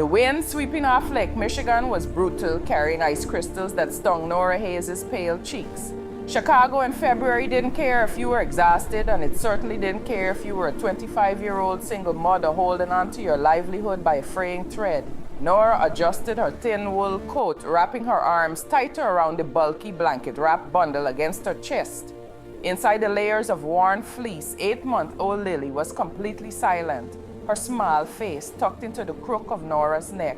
The wind sweeping off Lake Michigan was brutal, carrying ice crystals that stung Nora Hayes' pale cheeks. Chicago in February didn't care if you were exhausted, and it certainly didn't care if you were a 25-year-old single mother holding on to your livelihood by a fraying thread. Nora adjusted her thin wool coat, wrapping her arms tighter around the bulky blanket-wrapped bundle against her chest. Inside the layers of worn fleece, 8-month-old Lily was completely silent, her small face tucked into the crook of Nora's neck.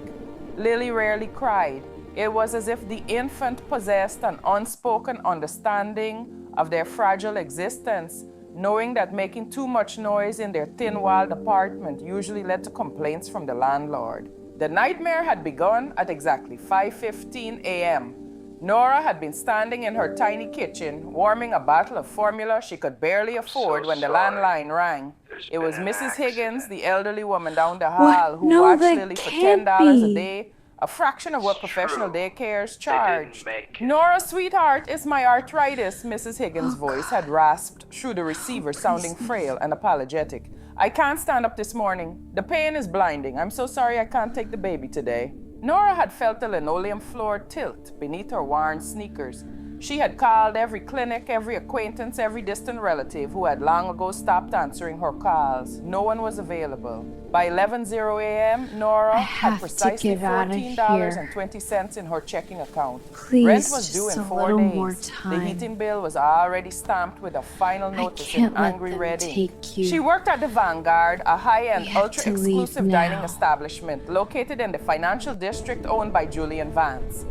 Lily rarely cried. It was as if the infant possessed an unspoken understanding of their fragile existence, knowing that making too much noise in their thin-walled apartment usually led to complaints from the landlord. The nightmare had begun at exactly 5:15 a.m. Nora had been standing in her tiny kitchen, warming a bottle of formula she could barely afford when the landline rang. It was Mrs. Higgins, the elderly woman down the hall, who watched Lily for $10 a day, a fraction of what professional daycares charged. Nora, sweetheart, it's my arthritis, Mrs. Higgins' voice had rasped through the receiver, sounding frail and apologetic. I can't stand up this morning. The pain is blinding. I'm so sorry I can't take the baby today. Nora had felt the linoleum floor tilt beneath her worn sneakers. She had called every clinic, every acquaintance, every distant relative who had long ago stopped answering her calls. No one was available. By 11:00 a.m., Nora had precisely $14.20 in her checking account. Please, Rent was due in 4 days. More time. The heating bill was already stamped with a final notice in angry red ink. She worked at the Vanguard, a high-end, ultra-exclusive dining establishment located in the financial district owned by Julian Vance.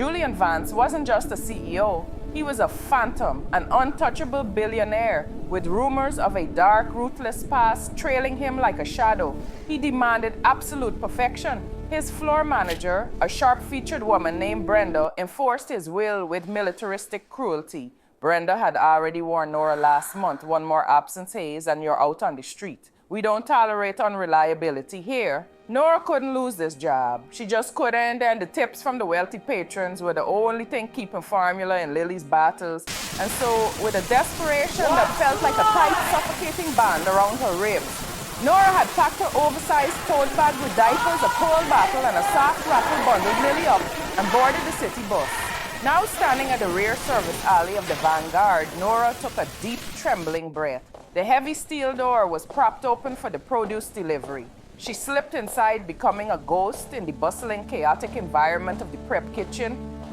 Julian Vance wasn't just a CEO. He was a phantom, an untouchable billionaire with rumors of a dark, ruthless past trailing him like a shadow. He demanded absolute perfection. His floor manager, a sharp-featured woman named Brenda, enforced his will with militaristic cruelty. Brenda had already warned Nora last month, one more absence, Hayes, and you're out on the street. We don't tolerate unreliability here. Nora couldn't lose this job. She just couldn't, and the tips from the wealthy patrons were the only thing keeping formula in Lily's battles. And so, with a desperation that felt like a tight, suffocating band around her ribs, Nora had packed her oversized tote bag with diapers, a cold bottle, and a soft wrapper bundled Lily up and boarded the city bus. Now standing at the rear service alley of the Vanguard, Nora took a deep, trembling breath. The heavy steel door was propped open for the produce delivery. She slipped inside, becoming a ghost in the bustling, chaotic environment of the prep kitchen.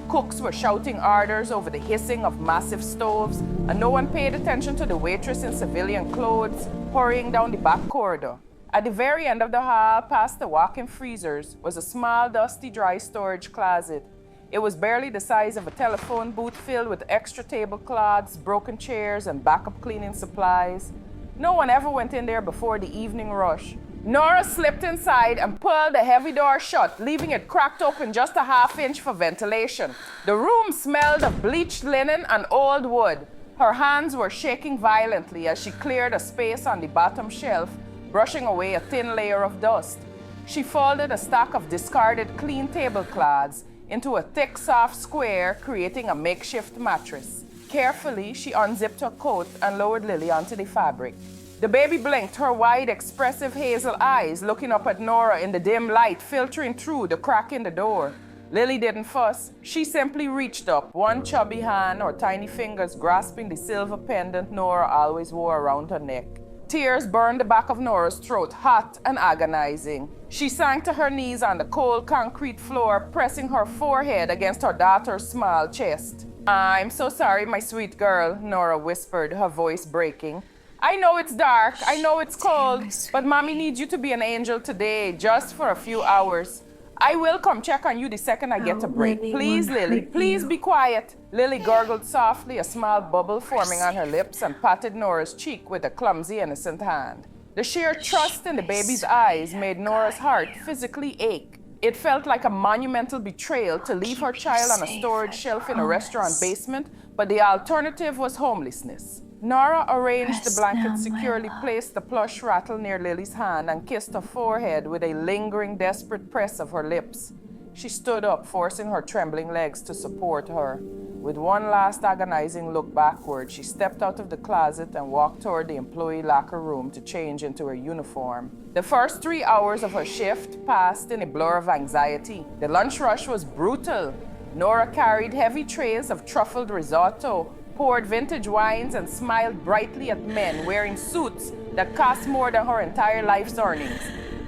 Cooks were shouting orders over the hissing of massive stoves, and no one paid attention to the waitress in civilian clothes hurrying down the back corridor. At the very end of the hall, past the walk-in freezers, was a small, dusty, dry storage closet. It was barely the size of a telephone booth filled with extra tablecloths, broken chairs, and backup cleaning supplies. No one ever went in there before the evening rush. Nora slipped inside and pulled the heavy door shut, leaving it cracked open just a half-inch for ventilation. The room smelled of bleached linen and old wood. Her hands were shaking violently as she cleared a space on the bottom shelf, brushing away a thin layer of dust. She folded a stack of discarded clean tablecloths into a thick, soft square, creating a makeshift mattress. Carefully, she unzipped her coat and lowered Lily onto the fabric. The baby blinked, her wide, expressive hazel eyes looking up at Nora in the dim light filtering through the crack in the door. Lily didn't fuss. She simply reached up, one chubby hand or tiny fingers grasping the silver pendant Nora always wore around her neck. Tears burned the back of Nora's throat, hot and agonizing. She sank to her knees on the cold concrete floor, pressing her forehead against her daughter's small chest. "I'm so sorry, my sweet girl," Nora whispered, her voice breaking. "I know it's dark, I know it's cold, but Mommy needs you to be an angel today, just for a few hours. I will come check on you the second I get a break. Please, Lily, please be quiet." Lily gurgled softly, a small bubble forming on her lips, and patted Nora's cheek with a clumsy, innocent hand. The sheer trust in the baby's eyes made Nora's heart physically ache. It felt like a monumental betrayal to leave her child on a storage shelf in a restaurant basement, but the alternative was homelessness. Nora arranged the blanket securely, placed the plush rattle near Lily's hand, and kissed her forehead with a lingering, desperate press of her lips. She stood up, forcing her trembling legs to support her. With one last agonizing look backward, she stepped out of the closet and walked toward the employee locker room to change into her uniform. The first 3 hours of her shift passed in a blur of anxiety. The lunch rush was brutal. Nora carried heavy trays of truffled risotto, poured vintage wines, and smiled brightly at men wearing suits that cost more than her entire life's earnings.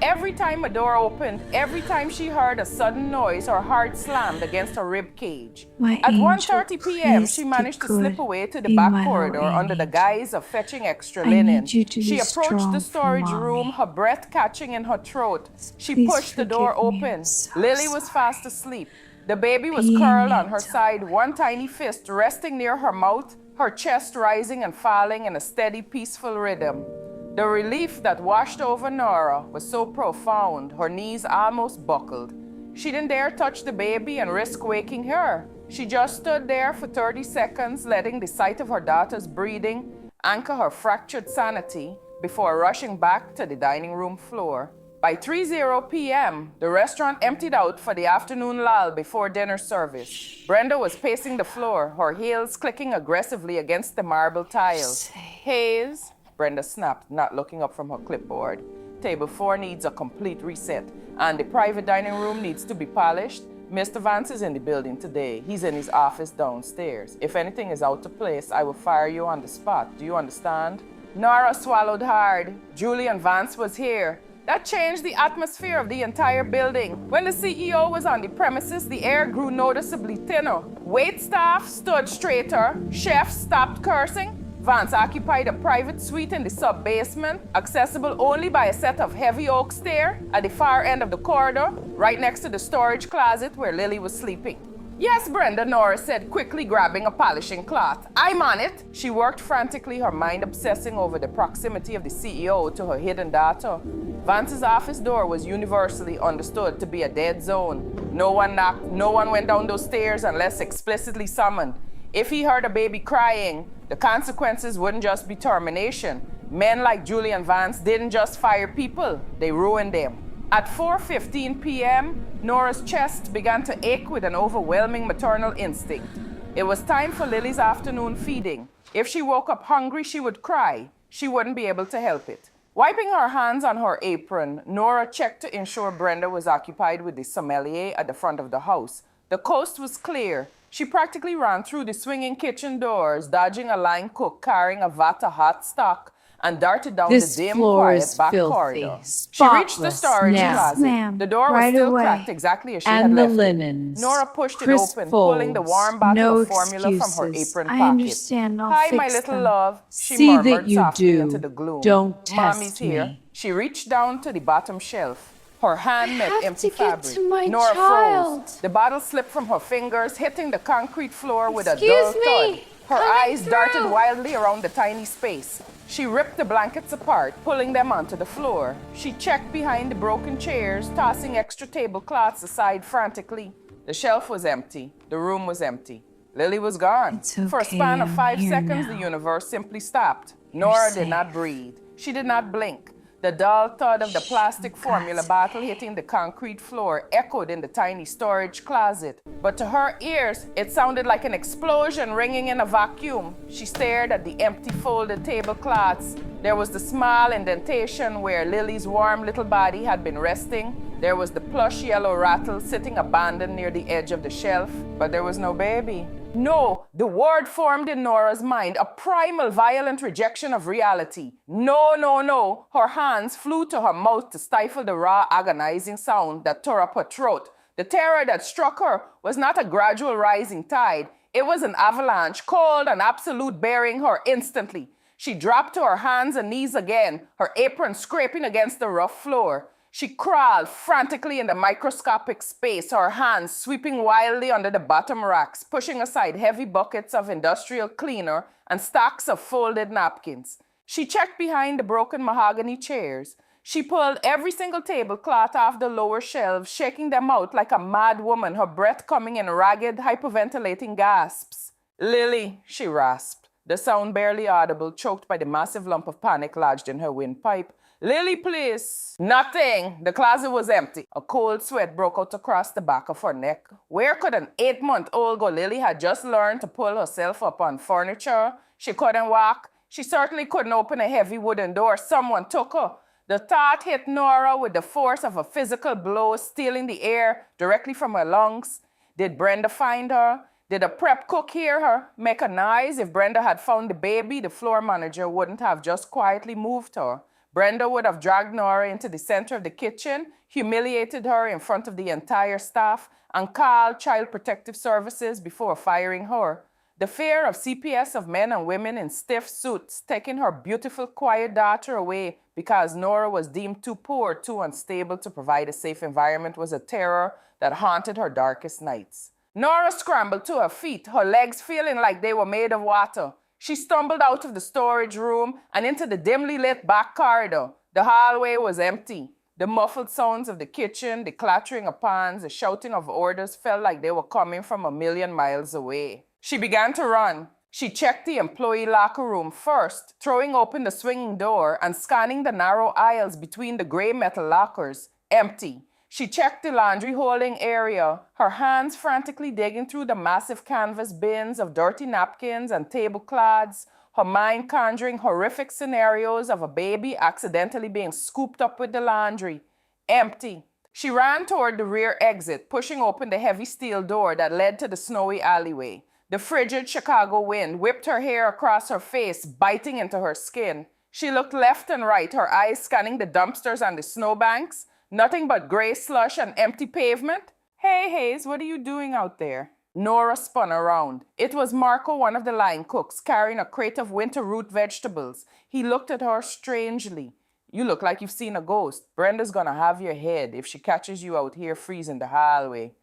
Every time a door opened, every time she heard a sudden noise, her heart slammed against her rib cage. At 1:30 p.m., she managed to slip away to the back corridor under the guise of fetching extra linen. She approached the storage room, her breath catching in her throat. She pushed the door open. Lily was fast asleep. The baby was curled on her side, one tiny fist resting near her mouth, her chest rising and falling in a steady, peaceful rhythm. The relief that washed over Nora was so profound, her knees almost buckled. She didn't dare touch the baby and risk waking her. She just stood there for 30 seconds, letting the sight of her daughter's breathing anchor her fractured sanity before rushing back to the dining room floor. By 3:00 p.m., the restaurant emptied out for the afternoon lull before dinner service. Brenda was pacing the floor, her heels clicking aggressively against the marble tiles. Hayes, Brenda snapped, not looking up from her clipboard. Table 4 needs a complete reset, and the private dining room needs to be polished. Mr. Vance is in the building today. He's in his office downstairs. If anything is out of place, I will fire you on the spot. Do you understand? Nora swallowed hard. Julian Vance was here. That changed the atmosphere of the entire building. When the CEO was on the premises, the air grew noticeably thinner. Wait staff stood straighter. Chefs stopped cursing. Vance occupied a private suite in the sub-basement, accessible only by a set of heavy oak stairs at the far end of the corridor, right next to the storage closet where Lily was sleeping. Yes, Brenda, Nora said, quickly grabbing a polishing cloth. I'm on it. She worked frantically, her mind obsessing over the proximity of the CEO to her hidden daughter. Vance's office door was universally understood to be a dead zone. No one knocked, no one went down those stairs unless explicitly summoned. If he heard a baby crying, the consequences wouldn't just be termination. Men like Julian Vance didn't just fire people, they ruined them. At 4:15 p.m., Nora's chest began to ache with an overwhelming maternal instinct. It was time for Lily's afternoon feeding. If she woke up hungry, she would cry. She wouldn't be able to help it. Wiping her hands on her apron, Nora checked to ensure Brenda was occupied with the sommelier at the front of the house. The coast was clear. She practically ran through the swinging kitchen doors, dodging a line cook carrying a vat of hot stock, and darted down the dim, quiet back corridor. She reached the storage closet. The door was still cracked exactly as she had left it. Nora pushed it open, pulling the warm bottle of formula from her apron pocket. I understand. Hi, my little love, she murmured softly into the gloom. Mommy's here. She reached down to the bottom shelf. Her hand met empty fabric. Nora froze. The bottle slipped from her fingers, hitting the concrete floor with a dull thud. Her eyes darted wildly around the tiny space. She ripped the blankets apart, pulling them onto the floor. She checked behind the broken chairs, tossing extra tablecloths aside frantically. The shelf was empty. The room was empty. Lily was gone. For a span of 5 seconds, the universe simply stopped. Nora did not breathe. She did not blink. The dull thud of the plastic formula bottle hitting the concrete floor echoed in the tiny storage closet. But to her ears, it sounded like an explosion ringing in a vacuum. She stared at the empty folded tablecloths. There was the small indentation where Lily's warm little body had been resting. There was the plush yellow rattle sitting abandoned near the edge of the shelf. But there was no baby. No, the word formed in Nora's mind, a primal, violent rejection of reality. No, no, no. Her hands flew to her mouth to stifle the raw, agonizing sound that tore up her throat. The terror that struck her was not a gradual rising tide. It was an avalanche, cold and absolute, bearing her instantly. She dropped to her hands and knees again, her apron scraping against the rough floor. She crawled frantically in the microscopic space, her hands sweeping wildly under the bottom racks, pushing aside heavy buckets of industrial cleaner and stacks of folded napkins. She checked behind the broken mahogany chairs. She pulled every single tablecloth off the lower shelves, shaking them out like a mad woman, her breath coming in ragged, hyperventilating gasps. "Lily," she rasped, the sound barely audible, choked by the massive lump of panic lodged in her windpipe. "Lily, please." Nothing. The closet was empty. A cold sweat broke out across the back of her neck. Where could an 8-month-old go? Lily had just learned to pull herself up on furniture. She couldn't walk. She certainly couldn't open a heavy wooden door. Someone took her. The thought hit Nora with the force of a physical blow, stealing the air directly from her lungs. Did Brenda find her? Did a prep cook hear her make a noise? If Brenda had found the baby, the floor manager wouldn't have just quietly moved her. Brenda would have dragged Nora into the center of the kitchen, humiliated her in front of the entire staff, and called Child Protective Services before firing her. The fear of CPS of men and women in stiff suits taking her beautiful, quiet daughter away because Nora was deemed too poor, too unstable to provide a safe environment was a terror that haunted her darkest nights. Nora scrambled to her feet, her legs feeling like they were made of water. She stumbled out of the storage room and into the dimly lit back corridor. The hallway was empty. The muffled sounds of the kitchen, the clattering of pans, the shouting of orders felt like they were coming from a million miles away. She began to run. She checked the employee locker room first, throwing open the swinging door and scanning the narrow aisles between the gray metal lockers. Empty. She checked the laundry holding area, her hands frantically digging through the massive canvas bins of dirty napkins and tablecloths, her mind conjuring horrific scenarios of a baby accidentally being scooped up with the laundry. Empty. She ran toward the rear exit, pushing open the heavy steel door that led to the snowy alleyway. The frigid Chicago wind whipped her hair across her face, biting into her skin. She looked left and right, her eyes scanning the dumpsters and the snowbanks. Nothing but gray slush and empty pavement. Hey, Hayes, what are you doing out there? Nora spun around. It was Marco, one of the line cooks, carrying a crate of winter root vegetables. He looked at her strangely. You look like you've seen a ghost. Brenda's gonna have your head if she catches you out here freezing the hallway.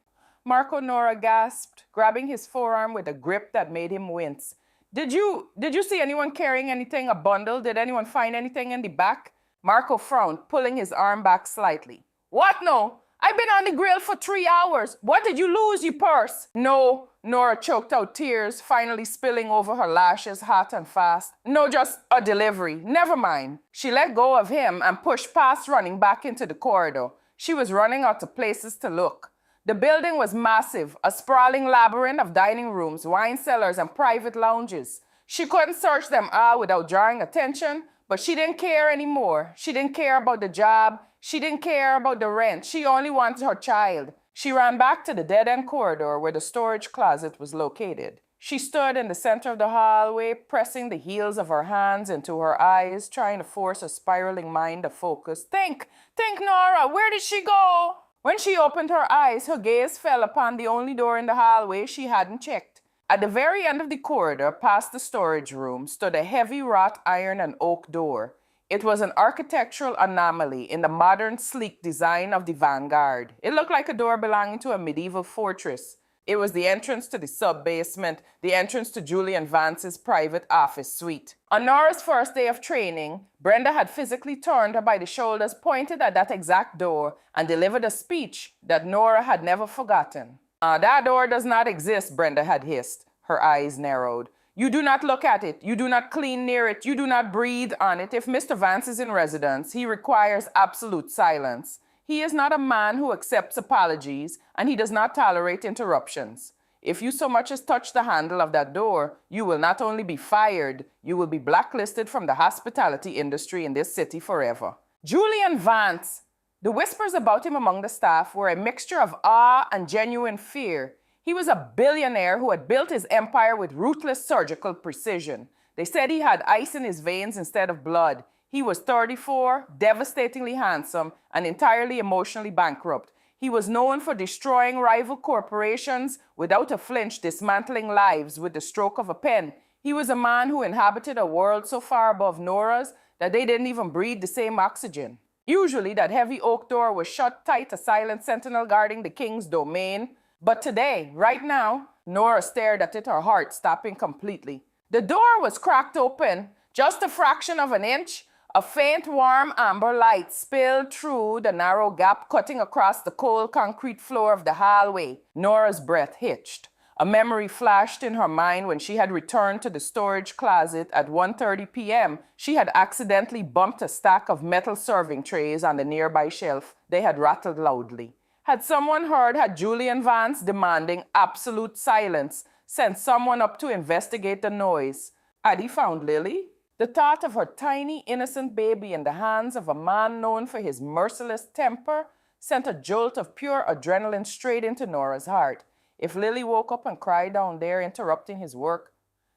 Marco, Nora gasped, grabbing his forearm with a grip that made him wince. Did you see anyone carrying anything, a bundle? Did anyone find anything in the back? Marco frowned, pulling his arm back slightly. What no? I've been on the grill for 3 hours. What did you lose, you purse? No, Nora choked out tears, finally spilling over her lashes hot and fast. No, just a delivery. Never mind. She let go of him and pushed past, running back into the corridor. She was running out of places to look. The building was massive, a sprawling labyrinth of dining rooms, wine cellars, and private lounges. She couldn't search them all without drawing attention, but she didn't care anymore. She didn't care about the job. She didn't care about the rent. She only wanted her child. She ran back to the dead-end corridor where the storage closet was located. She stood in the center of the hallway, pressing the heels of her hands into her eyes, trying to force a spiraling mind to focus. Think, Nora, where did she go? When she opened her eyes, her gaze fell upon the only door in the hallway she hadn't checked. At the very end of the corridor, past the storage room, stood a heavy wrought iron and oak door. It was an architectural anomaly in the modern, sleek design of the Vanguard. It looked like a door belonging to a medieval fortress. It was the entrance to the sub-basement, the entrance to Julian Vance's private office suite. On Nora's first day of training, Brenda had physically turned her by the shoulders, pointed at that exact door, and delivered a speech that Nora had never forgotten. That door does not exist, Brenda had hissed. Her eyes narrowed. You do not look at it. You do not clean near it. You do not breathe on it. If Mr. Vance is in residence, he requires absolute silence. He is not a man who accepts apologies, and he does not tolerate interruptions. If you so much as touch the handle of that door, you will not only be fired, you will be blacklisted from the hospitality industry in this city forever. Julian Vance! The whispers about him among the staff were a mixture of awe and genuine fear. He was a billionaire who had built his empire with ruthless surgical precision. They said he had ice in his veins instead of blood. He was 34, devastatingly handsome, and entirely emotionally bankrupt. He was known for destroying rival corporations without a flinch, dismantling lives with the stroke of a pen. He was a man who inhabited a world so far above Nora's that they didn't even breathe the same oxygen. Usually, that heavy oak door was shut tight, a silent sentinel guarding the king's domain. But today, right now, Nora stared at it, her heart stopping completely. The door was cracked open, just a fraction of an inch. A faint, warm amber light spilled through the narrow gap, cutting across the cold concrete floor of the hallway. Nora's breath hitched. A memory flashed in her mind when she had returned to the storage closet at 1:30 p.m. She had accidentally bumped a stack of metal serving trays on the nearby shelf. They had rattled loudly. Had someone heard? Had Julian Vance, demanding absolute silence, sent someone up to investigate the noise? Had he found Lily? The thought of her tiny, innocent baby in the hands of a man known for his merciless temper sent a jolt of pure adrenaline straight into Nora's heart. If Lily woke up and cried down there, interrupting his work,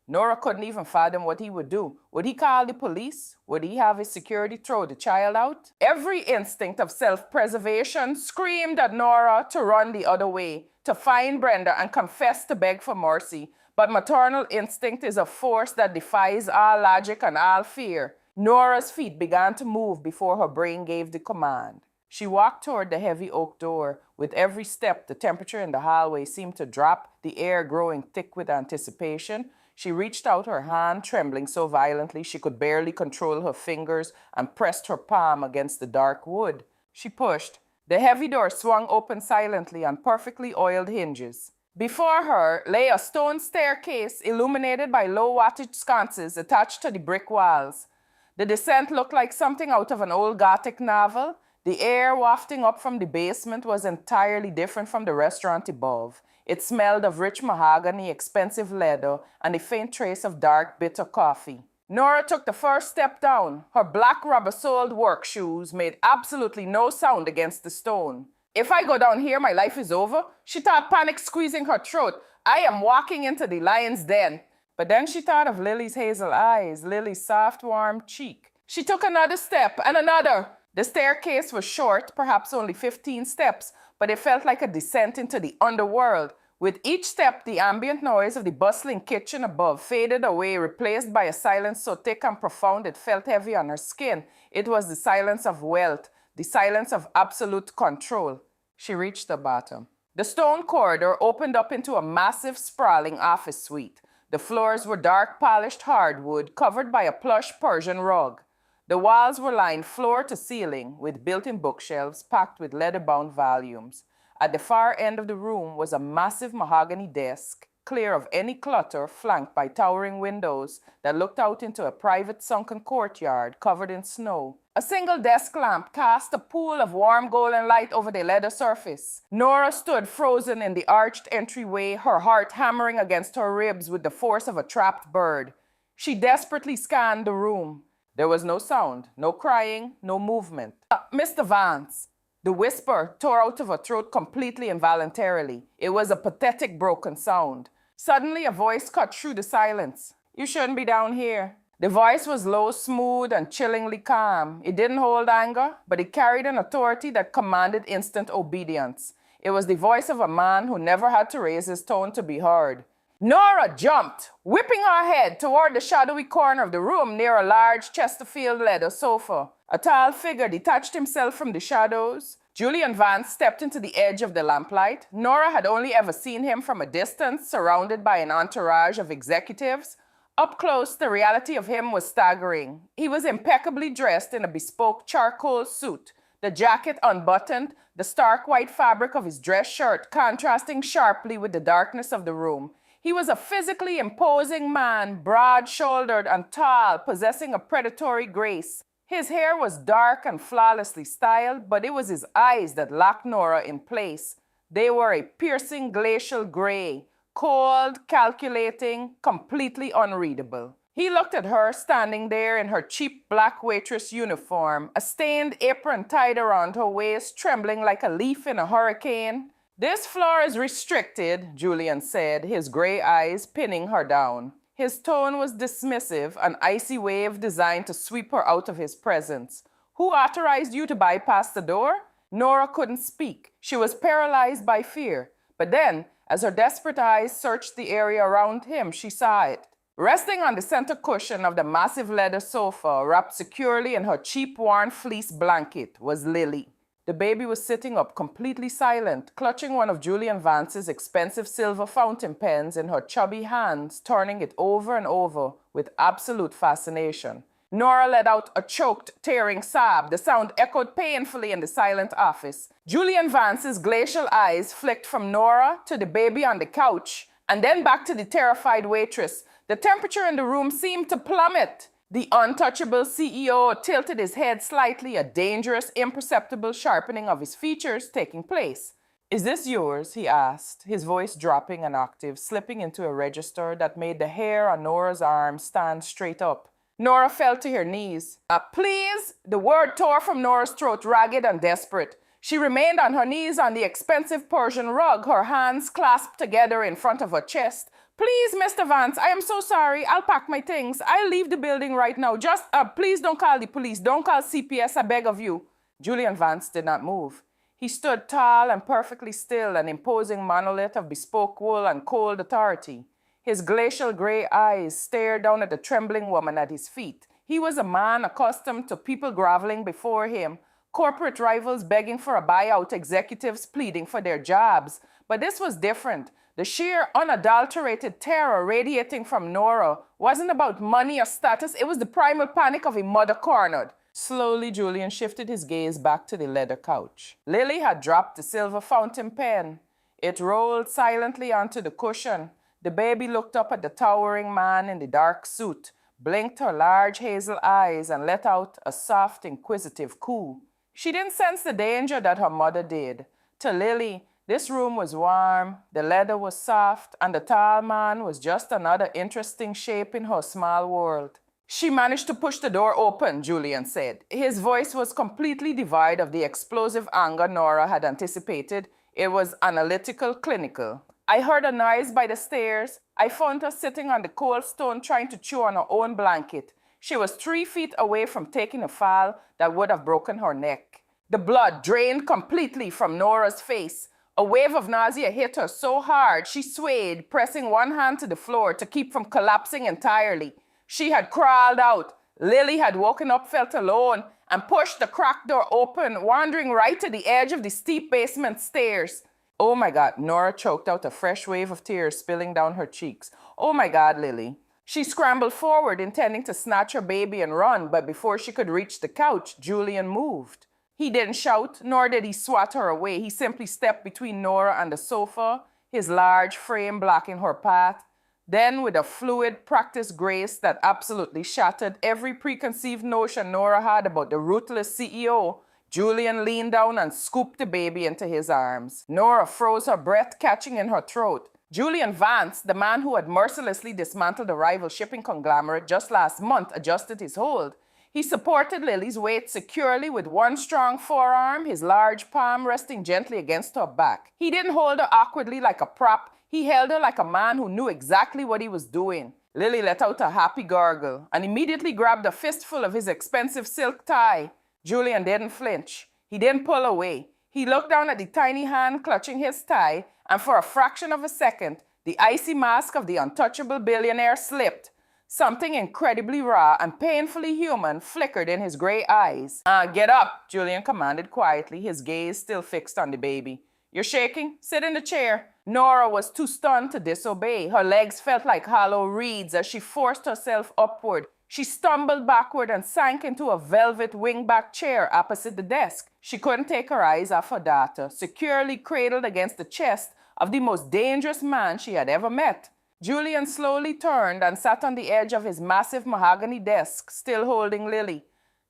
Nora couldn't even fathom what he would do. Would he call the police? Would he have his security throw the child out? Every instinct of self-preservation screamed at Nora to run the other way, to find Brenda and confess, to beg for mercy. But maternal instinct is a force that defies all logic and all fear. Nora's feet began to move before her brain gave the command. She walked toward the heavy oak door. With every step, the temperature in the hallway seemed to drop, the air growing thick with anticipation. She reached out her hand, trembling so violently she could barely control her fingers, and pressed her palm against the dark wood. She pushed. The heavy door swung open silently on perfectly oiled hinges. Before her lay a stone staircase illuminated by low-wattage sconces attached to the brick walls. The descent looked like something out of an old Gothic novel. The air wafting up from the basement was entirely different from the restaurant above. It smelled of rich mahogany, expensive leather, and a faint trace of dark, bitter coffee. Nora took the first step down. Her black rubber-soled work shoes made absolutely no sound against the stone. If I go down here, my life is over, she thought, panic squeezing her throat. I am walking into the lion's den. But then she thought of Lily's hazel eyes, Lily's soft, warm cheek. She took another step and another. The staircase was short, perhaps only 15 steps, but it felt like a descent into the underworld. With each step, the ambient noise of the bustling kitchen above faded away, replaced by a silence so thick and profound it felt heavy on her skin. It was the silence of wealth, the silence of absolute control. She reached the bottom. The stone corridor opened up into a massive, sprawling office suite. The floors were dark, polished hardwood, covered by a plush Persian rug. The walls were lined floor to ceiling with built-in bookshelves packed with leather-bound volumes. At the far end of the room was a massive mahogany desk, clear of any clutter, flanked by towering windows that looked out into a private sunken courtyard covered in snow. A single desk lamp cast a pool of warm golden light over the leather surface. Nora stood frozen in the arched entryway, her heart hammering against her ribs with the force of a trapped bird. She desperately scanned the room. There was no sound, no crying, no movement. Mr. Vance. The whisper tore out of her throat completely involuntarily. It was a pathetic, broken sound. Suddenly, a voice cut through the silence. You shouldn't be down here. The voice was low, smooth, and chillingly calm. It didn't hold anger, but it carried an authority that commanded instant obedience. It was the voice of a man who never had to raise his tone to be heard. Nora jumped, whipping her head toward the shadowy corner of the room near a large Chesterfield leather sofa. A tall figure detached himself from the shadows. Julian Vance stepped into the edge of the lamplight. Nora had only ever seen him from a distance, surrounded by an entourage of executives. Up close, the reality of him was staggering. He was impeccably dressed in a bespoke charcoal suit, the jacket unbuttoned, the stark white fabric of his dress shirt contrasting sharply with the darkness of the room. He was a physically imposing man, broad-shouldered and tall, possessing a predatory grace. His hair was dark and flawlessly styled, but it was his eyes that locked Nora in place. They were a piercing glacial gray, cold, calculating, completely unreadable. He looked at her standing there in her cheap black waitress uniform, a stained apron tied around her waist, trembling like a leaf in a hurricane. This floor is restricted, Julian said, his gray eyes pinning her down. His tone was dismissive, an icy wave designed to sweep her out of his presence. Who authorized you to bypass the door? Nora couldn't speak. She was paralyzed by fear. But then, as her desperate eyes searched the area around him, she saw it. Resting on the center cushion of the massive leather sofa, wrapped securely in her cheap worn fleece blanket, was Lily. The baby was sitting up, completely silent, clutching one of Julian Vance's expensive silver fountain pens in her chubby hands, turning it over and over with absolute fascination. Nora let out a choked, tearing sob. The sound echoed painfully in the silent office. Julian Vance's glacial eyes flicked from Nora to the baby on the couch, and then back to the terrified waitress. The temperature in the room seemed to plummet. The Untouchable CEO tilted his head slightly, a dangerous, imperceptible sharpening of his features taking place. Is this yours? He asked, his voice dropping an octave, slipping into a register that made the hair on Nora's arm stand straight up. Nora fell to her knees. Please? The word tore from Nora's throat, ragged and desperate. She remained on her knees on the expensive Persian rug, her hands clasped together in front of her chest. Please, Mr. Vance, I am so sorry. I'll pack my things. I'll leave the building right now. Just, please don't call the police. Don't call CPS, I beg of you. Julian Vance did not move. He stood tall and perfectly still, an imposing monolith of bespoke wool and cold authority. His glacial gray eyes stared down at the trembling woman at his feet. He was a man accustomed to people groveling before him, corporate rivals begging for a buyout, executives pleading for their jobs. But this was different. The sheer, unadulterated terror radiating from Nora wasn't about money or status. It was the primal panic of a mother cornered. Slowly, Julian shifted his gaze back to the leather couch. Lily had dropped the silver fountain pen. It rolled silently onto the cushion. The baby looked up at the towering man in the dark suit, blinked her large hazel eyes, and let out a soft, inquisitive coo. She didn't sense the danger that her mother did. To Lily, this room was warm, the leather was soft, and the tall man was just another interesting shape in her small world. She managed to push the door open, Julian said. His voice was completely devoid of the explosive anger Nora had anticipated. It was analytical, clinical. I heard a noise by the stairs. I found her sitting on the cold stone trying to chew on her own blanket. She was 3 feet away from taking a fall that would have broken her neck. The blood drained completely from Nora's face. A wave of nausea hit her so hard she swayed, pressing one hand to the floor to keep from collapsing entirely. She had crawled out. Lily had woken up, felt alone, and pushed the cracked door open, wandering right to the edge of the steep basement stairs. Oh my God, Nora choked out a fresh wave of tears spilling down her cheeks. Oh my God, Lily. She scrambled forward, intending to snatch her baby and run, but before she could reach the couch, Julian moved. He didn't shout, nor did he swat her away. He simply stepped between Nora and the sofa, his large frame blocking her path. Then, with a fluid, practiced grace that absolutely shattered every preconceived notion Nora had about the ruthless CEO, Julian leaned down and scooped the baby into his arms. Nora froze, her breath catching in her throat. Julian Vance, the man who had mercilessly dismantled a rival shipping conglomerate just last month, adjusted his hold. He supported Lily's weight securely with one strong forearm, his large palm resting gently against her back. He didn't hold her awkwardly like a prop. He held her like a man who knew exactly what he was doing. Lily let out a happy gurgle and immediately grabbed a fistful of his expensive silk tie. Julian didn't flinch. He didn't pull away. He looked down at the tiny hand clutching his tie, and for a fraction of a second, the icy mask of the untouchable billionaire slipped. Something incredibly raw and painfully human flickered in his gray eyes. Get up, Julian commanded quietly, his gaze still fixed on the baby. You're shaking? Sit in the chair. Nora was too stunned to disobey. Her legs felt like hollow reeds as she forced herself upward. She stumbled backward and sank into a velvet wingback chair opposite the desk. She couldn't take her eyes off her daughter, securely cradled against the chest of the most dangerous man she had ever met. Julian slowly turned and sat on the edge of his massive mahogany desk, still holding Lily.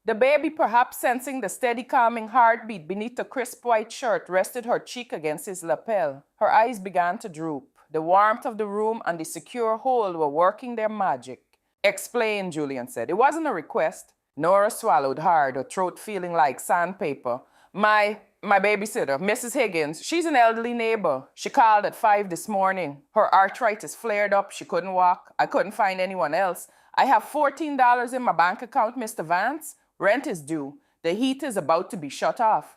The baby, perhaps sensing the steady, calming heartbeat beneath the crisp white shirt, rested her cheek against his lapel. Her eyes began to droop. The warmth of the room and the secure hold were working their magic. Explain, Julian said. It wasn't a request. Nora swallowed hard, her throat feeling like sandpaper. My babysitter, Mrs. Higgins, she's an elderly neighbor. She called at 5 this morning. Her arthritis flared up. She couldn't walk. I couldn't find anyone else. I have $14 in my bank account, Mr. Vance. Rent is due. The heat is about to be shut off.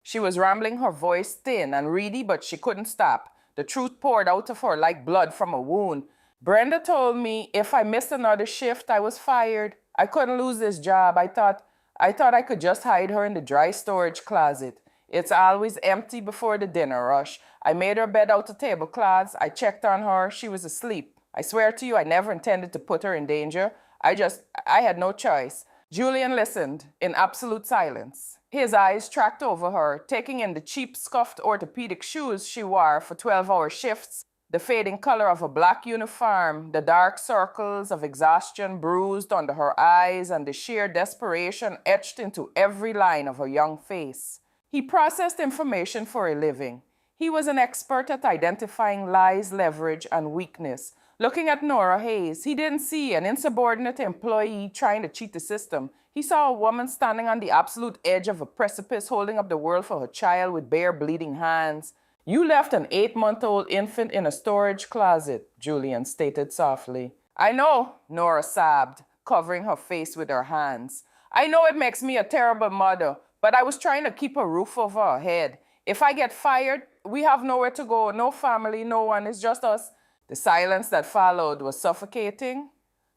She was rambling, her voice thin and reedy, but she couldn't stop. The truth poured out of her like blood from a wound. Brenda told me if I missed another shift, I was fired. I couldn't lose this job. I thought I could just hide her in the dry storage closet. It's always empty before the dinner rush. I made her bed out of tablecloths. I checked on her. She was asleep. I swear to you, I never intended to put her in danger. I had no choice. Julian listened in absolute silence. His eyes tracked over her, taking in the cheap, scuffed orthopedic shoes she wore for 12-hour shifts, the fading color of a black uniform, the dark circles of exhaustion bruised under her eyes, and the sheer desperation etched into every line of her young face. He processed information for a living. He was an expert at identifying lies, leverage, and weakness. Looking at Nora Hayes, he didn't see an insubordinate employee trying to cheat the system. He saw a woman standing on the absolute edge of a precipice, holding up the world for her child with bare, bleeding hands. You left an 8-month-old infant in a storage closet, Julian stated softly. I know, Nora sobbed, covering her face with her hands. I know it makes me a terrible mother, but I was trying to keep a roof over her head. If I get fired, we have nowhere to go, no family, no one, it's just us. The silence that followed was suffocating.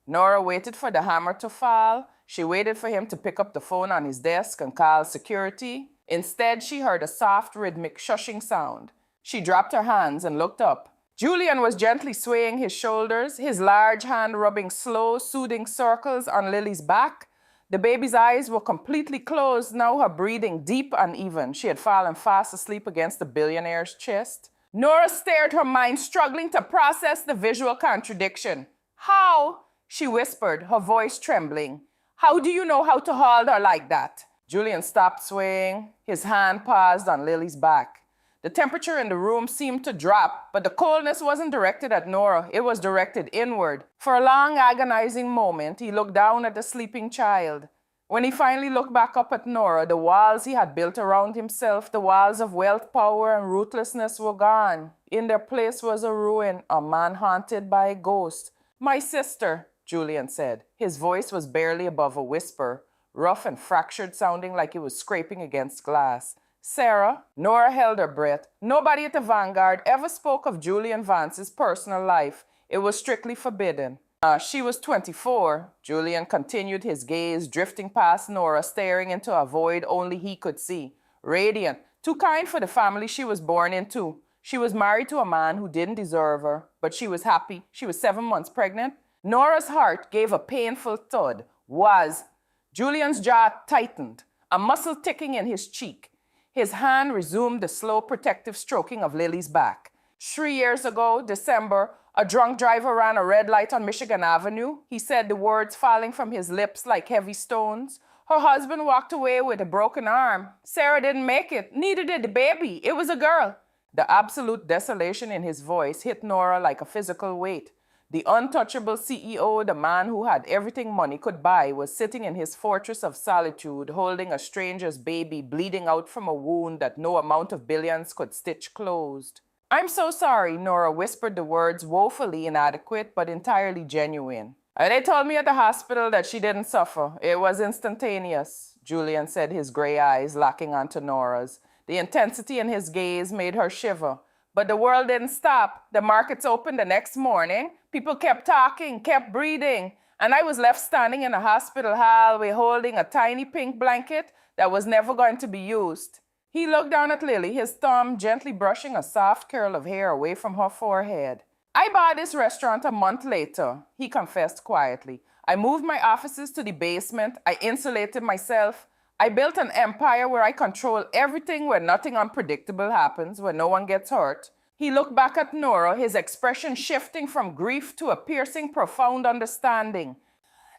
Nora waited for the hammer to fall. She waited for him to pick up the phone on his desk and call security. Instead, she heard a soft, rhythmic shushing sound. She dropped her hands and looked up. Julian was gently swaying his shoulders, his large hand rubbing slow, soothing circles on Lily's back. The baby's eyes were completely closed, now her breathing deep and even. She had fallen fast asleep against the billionaire's chest. Nora stared, her mind struggling to process the visual contradiction. How? She whispered, her voice trembling. How do you know how to hold her like that? Julian stopped swaying. His hand paused on Lily's back. The temperature in the room seemed to drop, but the coldness wasn't directed at Nora. It was directed inward. For a long, agonizing moment, he looked down at the sleeping child. When he finally looked back up at Nora, the walls he had built around himself, the walls of wealth, power, and ruthlessness were gone. In their place was a ruin, a man haunted by a ghost. My sister, Julian said. His voice was barely above a whisper, rough and fractured, sounding like it was scraping against glass. Sarah, Nora held her breath. Nobody at the Vanguard ever spoke of Julian Vance's personal life. It was strictly forbidden. She was 24. Julian continued, his gaze drifting past Nora, staring into a void only he could see. Radiant, too kind for the family she was born into. She was married to a man who didn't deserve her, but she was happy. She was 7 months pregnant. Nora's heart gave a painful thud. Julian's jaw tightened, a muscle ticking in his cheek. His hand resumed the slow protective stroking of Lily's back. 3 years ago, December, a drunk driver ran a red light on Michigan Avenue. He said, the words falling from his lips like heavy stones. Her husband walked away with a broken arm. Sarah didn't make it. Neither did the baby. It was a girl. The absolute desolation in his voice hit Nora like a physical weight. The untouchable CEO, the man who had everything money could buy, was sitting in his fortress of solitude, holding a stranger's baby bleeding out from a wound that no amount of billions could stitch closed. I'm so sorry, Nora whispered, the words woefully inadequate but entirely genuine. They told me at the hospital that she didn't suffer. It was instantaneous, Julian said, his gray eyes locking onto Nora's. The intensity in his gaze made her shiver. But the world didn't stop. The markets opened the next morning. People kept talking, kept breathing. And I was left standing in a hospital hallway holding a tiny pink blanket that was never going to be used. He looked down at Lily, his thumb gently brushing a soft curl of hair away from her forehead. I bought this restaurant a month later, he confessed quietly. I moved my offices to the basement. I insulated myself. I built an empire where I control everything, where nothing unpredictable happens, where no one gets hurt. He looked back at Nora, his expression shifting from grief to a piercing, profound understanding.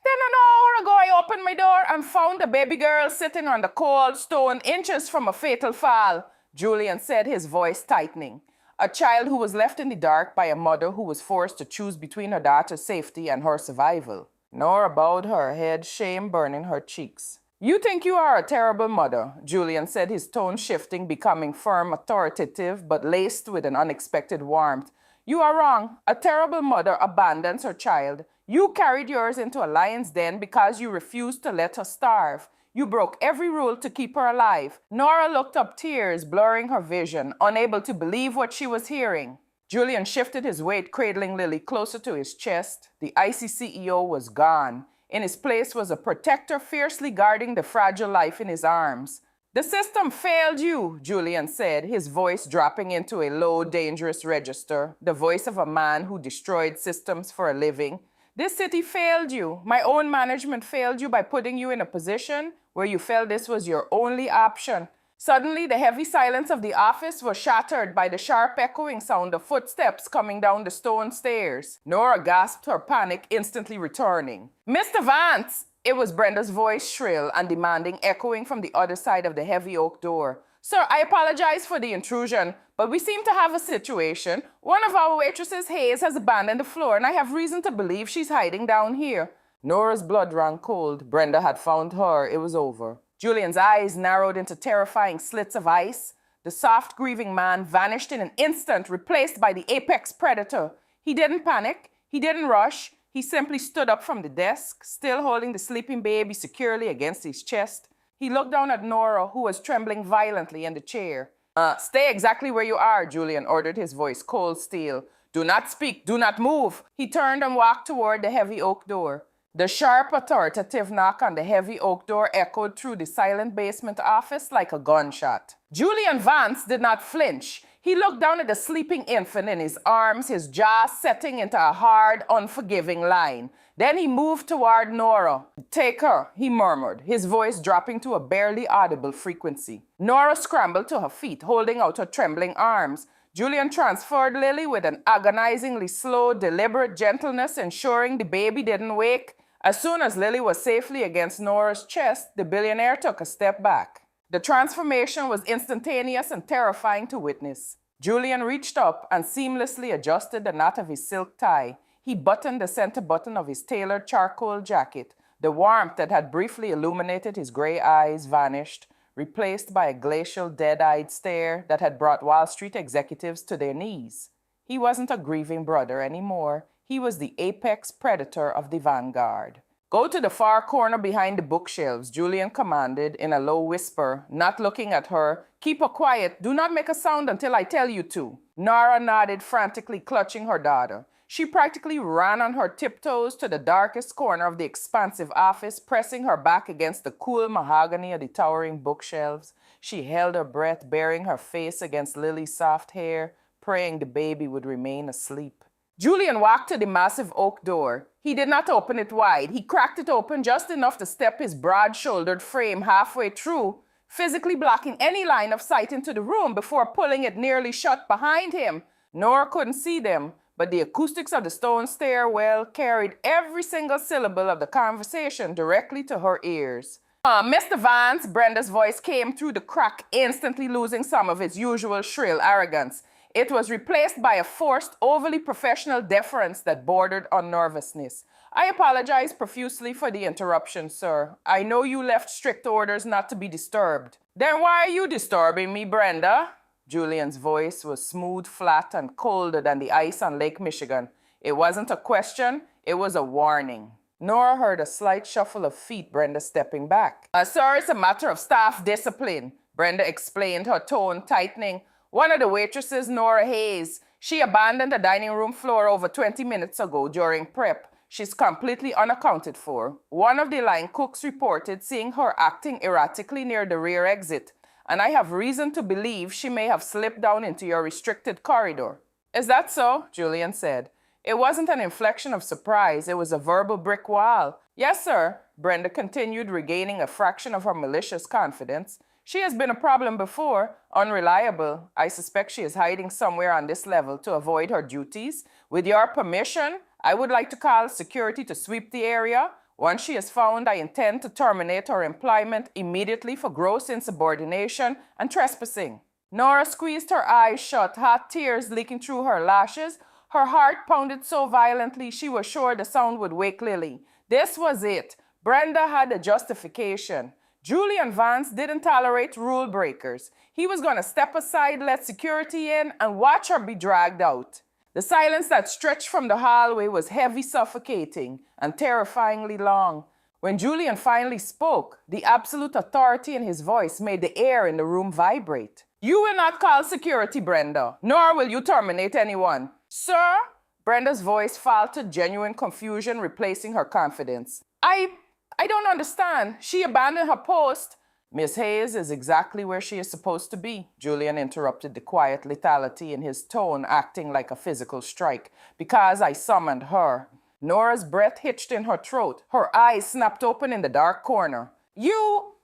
Then an hour ago, I opened my door and found a baby girl sitting on the cold stone inches from a fatal fall, Julian said, his voice tightening. A child who was left in the dark by a mother who was forced to choose between her daughter's safety and her survival. Nora bowed her head, shame burning her cheeks. You think you are a terrible mother, Julian said, his tone shifting, becoming firm, authoritative, but laced with an unexpected warmth. You are wrong. A terrible mother abandons her child. You carried yours into a lion's den because you refused to let her starve. You broke every rule to keep her alive. Nora looked up, tears blurring her vision, unable to believe what she was hearing. Julian shifted his weight, cradling Lily closer to his chest. The icy CEO was gone. In his place was a protector fiercely guarding the fragile life in his arms. The system failed you, Julian said, his voice dropping into a low, dangerous register, the voice of a man who destroyed systems for a living. This city failed you. My own management failed you by putting you in a position where you felt this was your only option. Suddenly, the heavy silence of the office was shattered by the sharp echoing sound of footsteps coming down the stone stairs. Nora gasped, her panic instantly returning. Mr. Vance! It was Brenda's voice, shrill and demanding, echoing from the other side of the heavy oak door. Sir, I apologize for the intrusion, But we seem to have a situation. One of our waitresses, Hayes, has abandoned the floor, and I have reason to believe she's hiding down here. Nora's blood ran cold. Brenda had found her. It was over. Julian's eyes narrowed into terrifying slits of ice. The soft, grieving man vanished in an instant, replaced by the apex predator. He didn't panic. He didn't rush. He simply stood up from the desk, still holding the sleeping baby securely against his chest. He looked down at Nora, who was trembling violently in the chair. Stay exactly where you are, Julian ordered, his voice cold steel. Do not speak. Do not move. He turned and walked toward the heavy oak door. The sharp, authoritative knock on the heavy oak door echoed through the silent basement office like a gunshot. Julian Vance did not flinch. He looked down at the sleeping infant in his arms, his jaw setting into a hard, unforgiving line. Then he moved toward Nora. Take her, he murmured, his voice dropping to a barely audible frequency. Nora scrambled to her feet, holding out her trembling arms. Julian transferred Lily with an agonizingly slow, deliberate gentleness, ensuring the baby didn't wake. As soon as Lily was safely against Nora's chest, the billionaire took a step back. The transformation was instantaneous and terrifying to witness. Julian reached up and seamlessly adjusted the knot of his silk tie. He buttoned the center button of his tailored charcoal jacket. The warmth that had briefly illuminated his gray eyes vanished, replaced by a glacial, dead-eyed stare that had brought Wall Street executives to their knees. He wasn't a grieving brother anymore. He was the apex predator of the vanguard. Go to the far corner behind the bookshelves, Julian commanded in a low whisper, not looking at her. Keep her quiet. Do not make a sound until I tell you to. Nora nodded, frantically clutching her daughter. She practically ran on her tiptoes to the darkest corner of the expansive office, pressing her back against the cool mahogany of the towering bookshelves. She held her breath, burying her face against Lily's soft hair, praying the baby would remain asleep. Julian walked to the massive oak door. He did not open it wide. He cracked it open just enough to step his broad-shouldered frame halfway through, physically blocking any line of sight into the room before pulling it nearly shut behind him. Nora couldn't see them, but the acoustics of the stone stairwell carried every single syllable of the conversation directly to her ears. Mr. Vance, Brenda's voice came through the crack, instantly losing some of its usual shrill arrogance. It was replaced by a forced, overly professional deference that bordered on nervousness. I apologize profusely for the interruption, sir. I know you left strict orders not to be disturbed. Then why are you disturbing me, Brenda? Julian's voice was smooth, flat, and colder than the ice on Lake Michigan. It wasn't a question, it was a warning. Nora heard a slight shuffle of feet, Brenda stepping back. Sir, it's a matter of staff discipline, Brenda explained, her tone tightening. One of the waitresses, Nora Hayes, she abandoned the dining room floor over 20 minutes ago during prep. She's completely unaccounted for. One of the line cooks reported seeing her acting erratically near the rear exit, and I have reason to believe she may have slipped down into your restricted corridor. Is that so? Julian said. It wasn't an inflection of surprise, it was a verbal brick wall. Yes, sir, Brenda continued, regaining a fraction of her malicious confidence. She has been a problem before, unreliable. I suspect she is hiding somewhere on this level to avoid her duties. With your permission, I would like to call security to sweep the area. Once she is found, I intend to terminate her employment immediately for gross insubordination and trespassing. Nora squeezed her eyes shut, hot tears leaking through her lashes. Her heart pounded so violently she was sure the sound would wake Lily. This was it. Brenda had a justification. Julian Vance didn't tolerate rule breakers. He was going to step aside, let security in, and watch her be dragged out. The silence that stretched from the hallway was heavy, suffocating, and terrifyingly long. When Julian finally spoke, the absolute authority in his voice made the air in the room vibrate. You will not call security, Brenda, nor will you terminate anyone. Sir? Brenda's voice faltered, genuine confusion replacing her confidence. I don't understand. She abandoned her post. Miss Hayes is exactly where she is supposed to be, Julian interrupted, the quiet lethality in his tone acting like a physical strike. Because I summoned her. Nora's breath hitched in her throat. Her eyes snapped open in the dark corner. You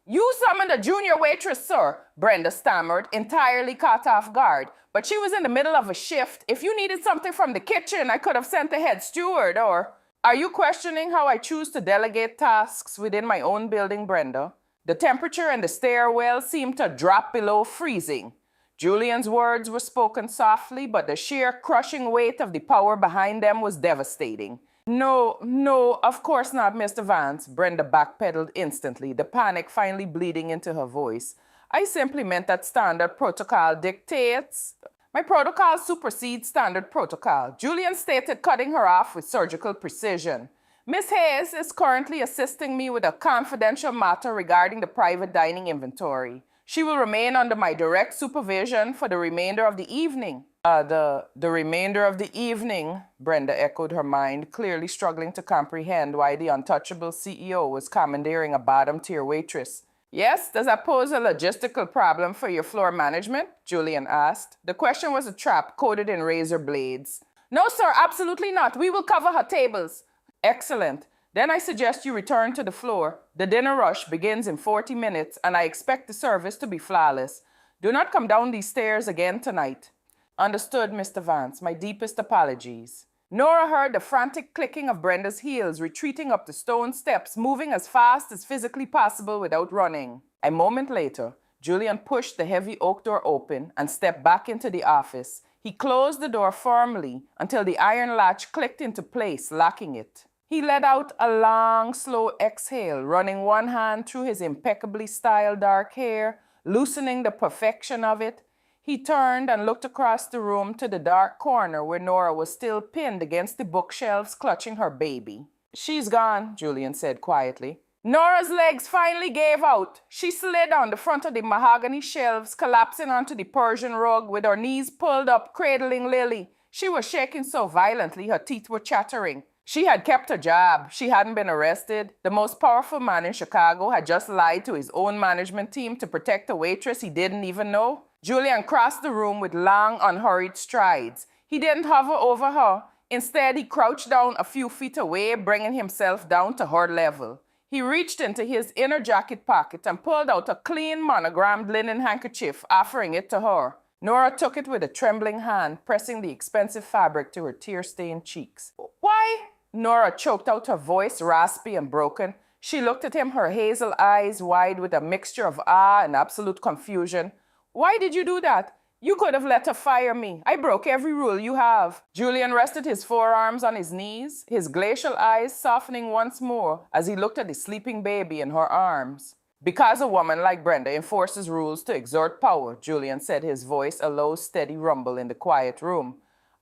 summoned a junior waitress, sir, Brenda stammered, entirely caught off guard. But she was in the middle of a shift. If you needed something from the kitchen, I could have sent the head steward or... Are you questioning how I choose to delegate tasks within my own building, Brenda? The temperature in the stairwell seemed to drop below freezing. Julian's words were spoken softly, but the sheer crushing weight of the power behind them was devastating. No, of course not, Mr. Vance. Brenda backpedaled instantly, the panic finally bleeding into her voice. I simply meant that standard protocol dictates. My protocol supersedes standard protocol. Julian stated, cutting her off with surgical precision. Miss Hayes is currently assisting me with a confidential matter regarding the private dining inventory. She will remain under my direct supervision for the remainder of the evening. The remainder of the evening, Brenda echoed her mind, clearly struggling to comprehend why the Untouchable CEO was commandeering a bottom-tier waitress. Yes, does that pose a logistical problem for your floor management? Julian asked. The question was a trap coated in razor blades. No, sir, absolutely not. We will cover her tables. Excellent. Then I suggest you return to the floor. The dinner rush begins in 40 minutes, and I expect the service to be flawless. Do not come down these stairs again tonight. Understood, Mr. Vance. My deepest apologies. Nora heard the frantic clicking of Brenda's heels, retreating up the stone steps, moving as fast as physically possible without running. A moment later, Julian pushed the heavy oak door open and stepped back into the office. He closed the door firmly until the iron latch clicked into place, locking it. He let out a long, slow exhale, running one hand through his impeccably styled dark hair, loosening the perfection of it. He turned and looked across the room to the dark corner where Nora was still pinned against the bookshelves, clutching her baby. She's gone, Julian said quietly. Nora's legs finally gave out. She slid on the front of the mahogany shelves, collapsing onto the Persian rug with her knees pulled up, cradling Lily. She was shaking so violently her teeth were chattering. She had kept her job. She hadn't been arrested. The most powerful man in Chicago had just lied to his own management team to protect a waitress he didn't even know. Julian crossed the room with long, unhurried strides. He didn't hover over her. Instead, he crouched down a few feet away, bringing himself down to her level. He reached into his inner jacket pocket and pulled out a clean, monogrammed linen handkerchief, offering it to her. Nora took it with a trembling hand, pressing the expensive fabric to her tear-stained cheeks. Why? Nora choked out, her voice raspy and broken. She looked at him, her hazel eyes wide with a mixture of awe and absolute confusion. Why did you do that? You could have let her fire me. I broke every rule you have. Julian rested his forearms on his knees, his glacial eyes softening once more as he looked at the sleeping baby in her arms. Because a woman like Brenda enforces rules to exert power, Julian said, his voice a low, steady rumble in the quiet room.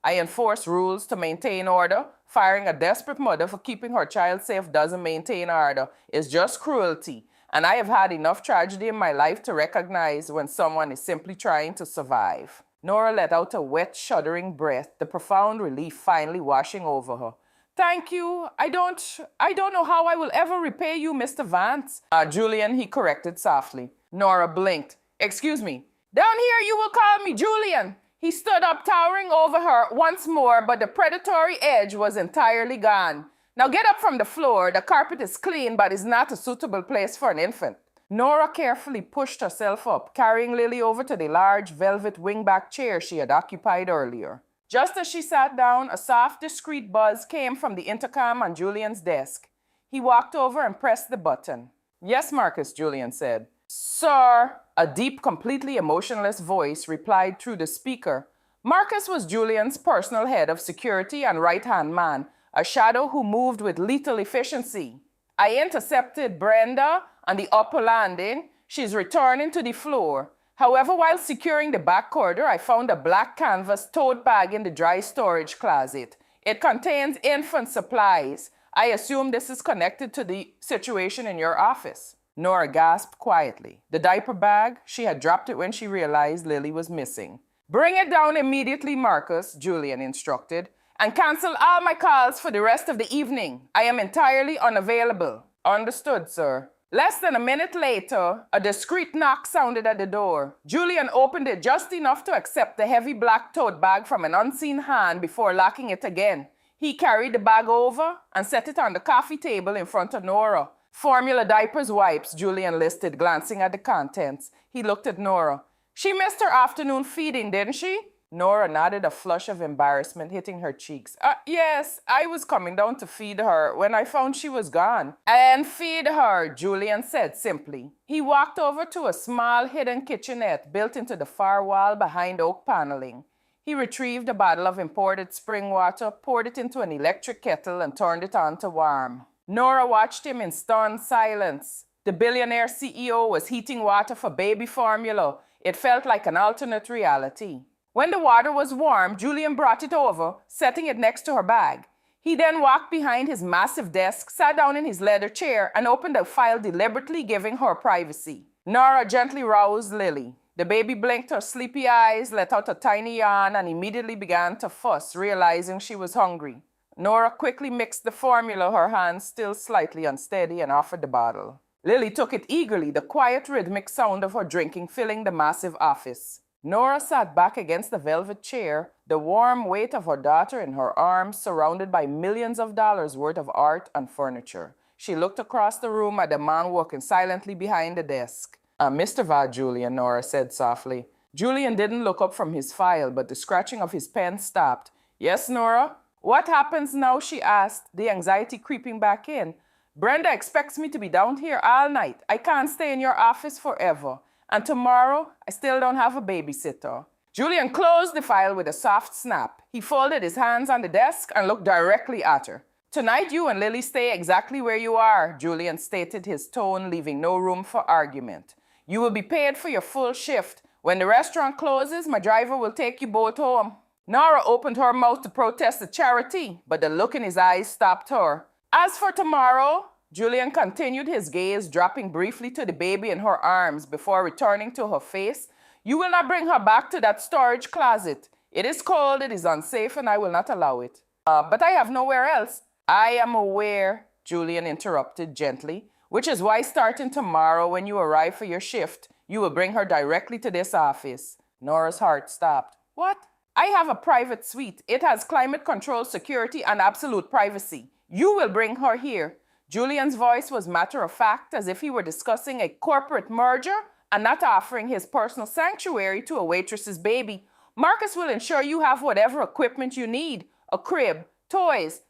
I enforce rules to maintain order. Firing a desperate mother for keeping her child safe doesn't maintain order. It's just cruelty. And I have had enough tragedy in my life to recognize when someone is simply trying to survive. Nora let out a wet, shuddering breath, the profound relief finally washing over her. Thank you. I don't know how I will ever repay you, Mr. Vance. Julian, he corrected softly. Nora blinked. Excuse me. Down here you will call me Julian. He stood up, towering over her once more, but the predatory edge was entirely gone. Now get up from the floor. The carpet is clean, but is not a suitable place for an infant. Nora carefully pushed herself up, carrying Lily over to the large velvet wingback chair she had occupied earlier. Just as she sat down, a soft, discreet buzz came from the intercom on Julian's desk. He walked over and pressed the button. Yes, Marcus, Julian said. Sir, a deep, completely emotionless voice replied through the speaker. Marcus was Julian's personal head of security and right-hand man, a shadow who moved with lethal efficiency. I intercepted Brenda on the upper landing. She's returning to the floor. However, while securing the back corridor, I found a black canvas tote bag in the dry storage closet. It contains infant supplies. I assume this is connected to the situation in your office. Nora gasped quietly. The diaper bag? She had dropped it when she realized Lily was missing. Bring it down immediately, Marcus, Julian instructed, and cancel all my calls for the rest of the evening. I am entirely unavailable. Understood, sir. Less than a minute later, a discreet knock sounded at the door. Julian opened it just enough to accept the heavy black tote bag from an unseen hand before locking it again. He carried the bag over and set it on the coffee table in front of Nora. Formula diapers, wipes, Julian listed, glancing at the contents. He looked at Nora. She missed her afternoon feeding, didn't she? Nora nodded, a flush of embarrassment hitting her cheeks. Yes, I was coming down to feed her when I found she was gone. And feed her, Julian said simply. He walked over to a small hidden kitchenette built into the far wall behind oak paneling. He retrieved a bottle of imported spring water, poured it into an electric kettle, and turned it on to warm. Nora watched him in stunned silence. The billionaire CEO was heating water for baby formula. It felt like an alternate reality. When the water was warm, Julian brought it over, setting it next to her bag. He then walked behind his massive desk, sat down in his leather chair, and opened a file, deliberately giving her privacy. Nora gently roused Lily. The baby blinked her sleepy eyes, let out a tiny yawn, and immediately began to fuss, realizing she was hungry. Nora quickly mixed the formula, her hands still slightly unsteady, and offered the bottle. Lily took it eagerly, the quiet rhythmic sound of her drinking filling the massive office. Nora sat back against the velvet chair, the warm weight of her daughter in her arms, surrounded by millions of dollars worth of art and furniture. She looked across the room at the man working silently behind the desk. Mr. Va, Julian, Nora said softly. Julian didn't look up from his file, but the scratching of his pen stopped. Yes, Nora? What happens now? She asked, the anxiety creeping back in. Brenda expects me to be down here all night. I can't stay in your office forever. And tomorrow, I still don't have a babysitter. Julian closed the file with a soft snap. He folded his hands on the desk and looked directly at her. Tonight, you and Lily stay exactly where you are, Julian stated, his tone leaving no room for argument. You will be paid for your full shift. When the restaurant closes, my driver will take you both home. Nora opened her mouth to protest the charity, but the look in his eyes stopped her. As for tomorrow, Julian continued, his gaze dropping briefly to the baby in her arms before returning to her face. You will not bring her back to that storage closet. It is cold, it is unsafe, and I will not allow it. But I have nowhere else. I am aware, Julian interrupted gently, which is why starting tomorrow when you arrive for your shift, you will bring her directly to this office. Nora's heart stopped. What? I have a private suite. It has climate control, security, and absolute privacy. You will bring her here. Julian's voice was matter-of-fact, as if he were discussing a corporate merger and not offering his personal sanctuary to a waitress's baby. Marcus will ensure you have whatever equipment you need. A crib, toys.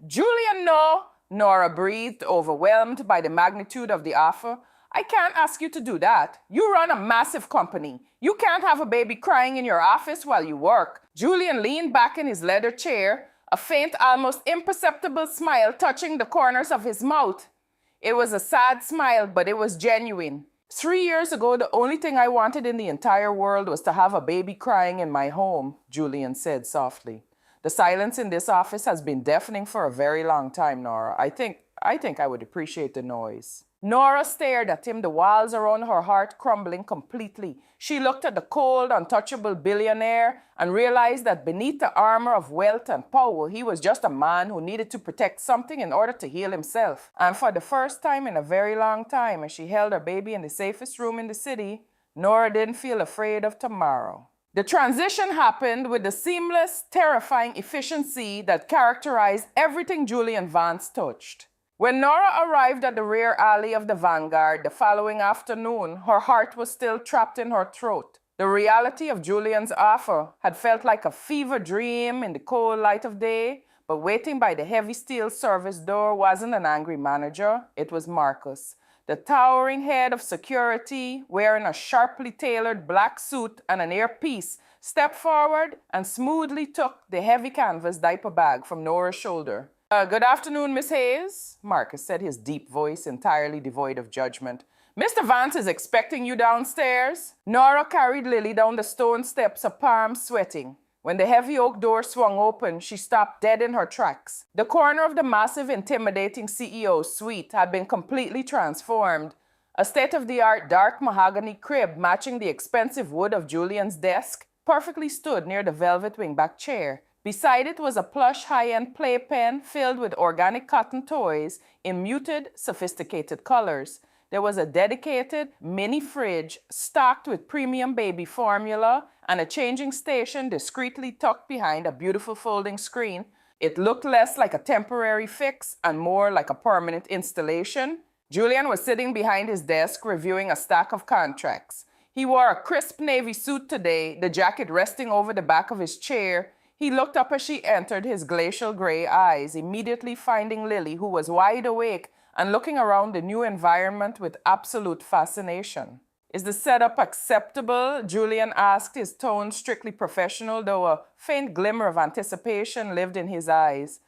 Julian, no, Nora breathed, overwhelmed by the magnitude of the offer. I can't ask you to do that. You run a massive company. You can't have a baby crying in your office while you work. Julian leaned back in his leather chair, a faint, almost imperceptible smile touching the corners of his mouth. It was a sad smile, but it was genuine. 3 years ago, the only thing I wanted in the entire world was to have a baby crying in my home, Julian said softly. The silence in this office has been deafening for a very long time, Nora. I think I would appreciate the noise. Nora stared at him, the walls around her heart crumbling completely. She looked at the cold, untouchable billionaire and realized that beneath the armor of wealth and power, he was just a man who needed to protect something in order to heal himself. And for the first time in a very long time, as she held her baby in the safest room in the city, Nora didn't feel afraid of tomorrow. The transition happened with the seamless, terrifying efficiency that characterized everything Julian Vance touched. When Nora arrived at the rear alley of the Vanguard the following afternoon, her heart was still trapped in her throat. The reality of Julian's offer had felt like a fever dream in the cold light of day, but waiting by the heavy steel service door wasn't an angry manager, it was Marcus. The towering head of security, wearing a sharply tailored black suit and an earpiece, stepped forward and smoothly took the heavy canvas diaper bag from Nora's shoulder. Good afternoon, Miss Hayes, Marcus said, his deep voice entirely devoid of judgment. Mr. Vance is expecting you downstairs. Nora carried Lily down the stone steps, her palms sweating. When the heavy oak door swung open, she stopped dead in her tracks. The corner of the massive, intimidating CEO's suite had been completely transformed. A state-of-the-art dark mahogany crib matching the expensive wood of Julian's desk perfectly stood near the velvet wingback chair. Beside it was a plush high-end playpen filled with organic cotton toys in muted, sophisticated colors. There was a dedicated mini fridge stocked with premium baby formula and a changing station discreetly tucked behind a beautiful folding screen. It looked less like a temporary fix and more like a permanent installation. Julian was sitting behind his desk reviewing a stack of contracts. He wore a crisp navy suit today, the jacket resting over the back of his chair. He looked up as she entered, his glacial gray eyes, immediately finding Lily, who was wide awake and looking around the new environment with absolute fascination. Is the setup acceptable? Julian asked, his tone strictly professional, though a faint glimmer of anticipation lived in his eyes.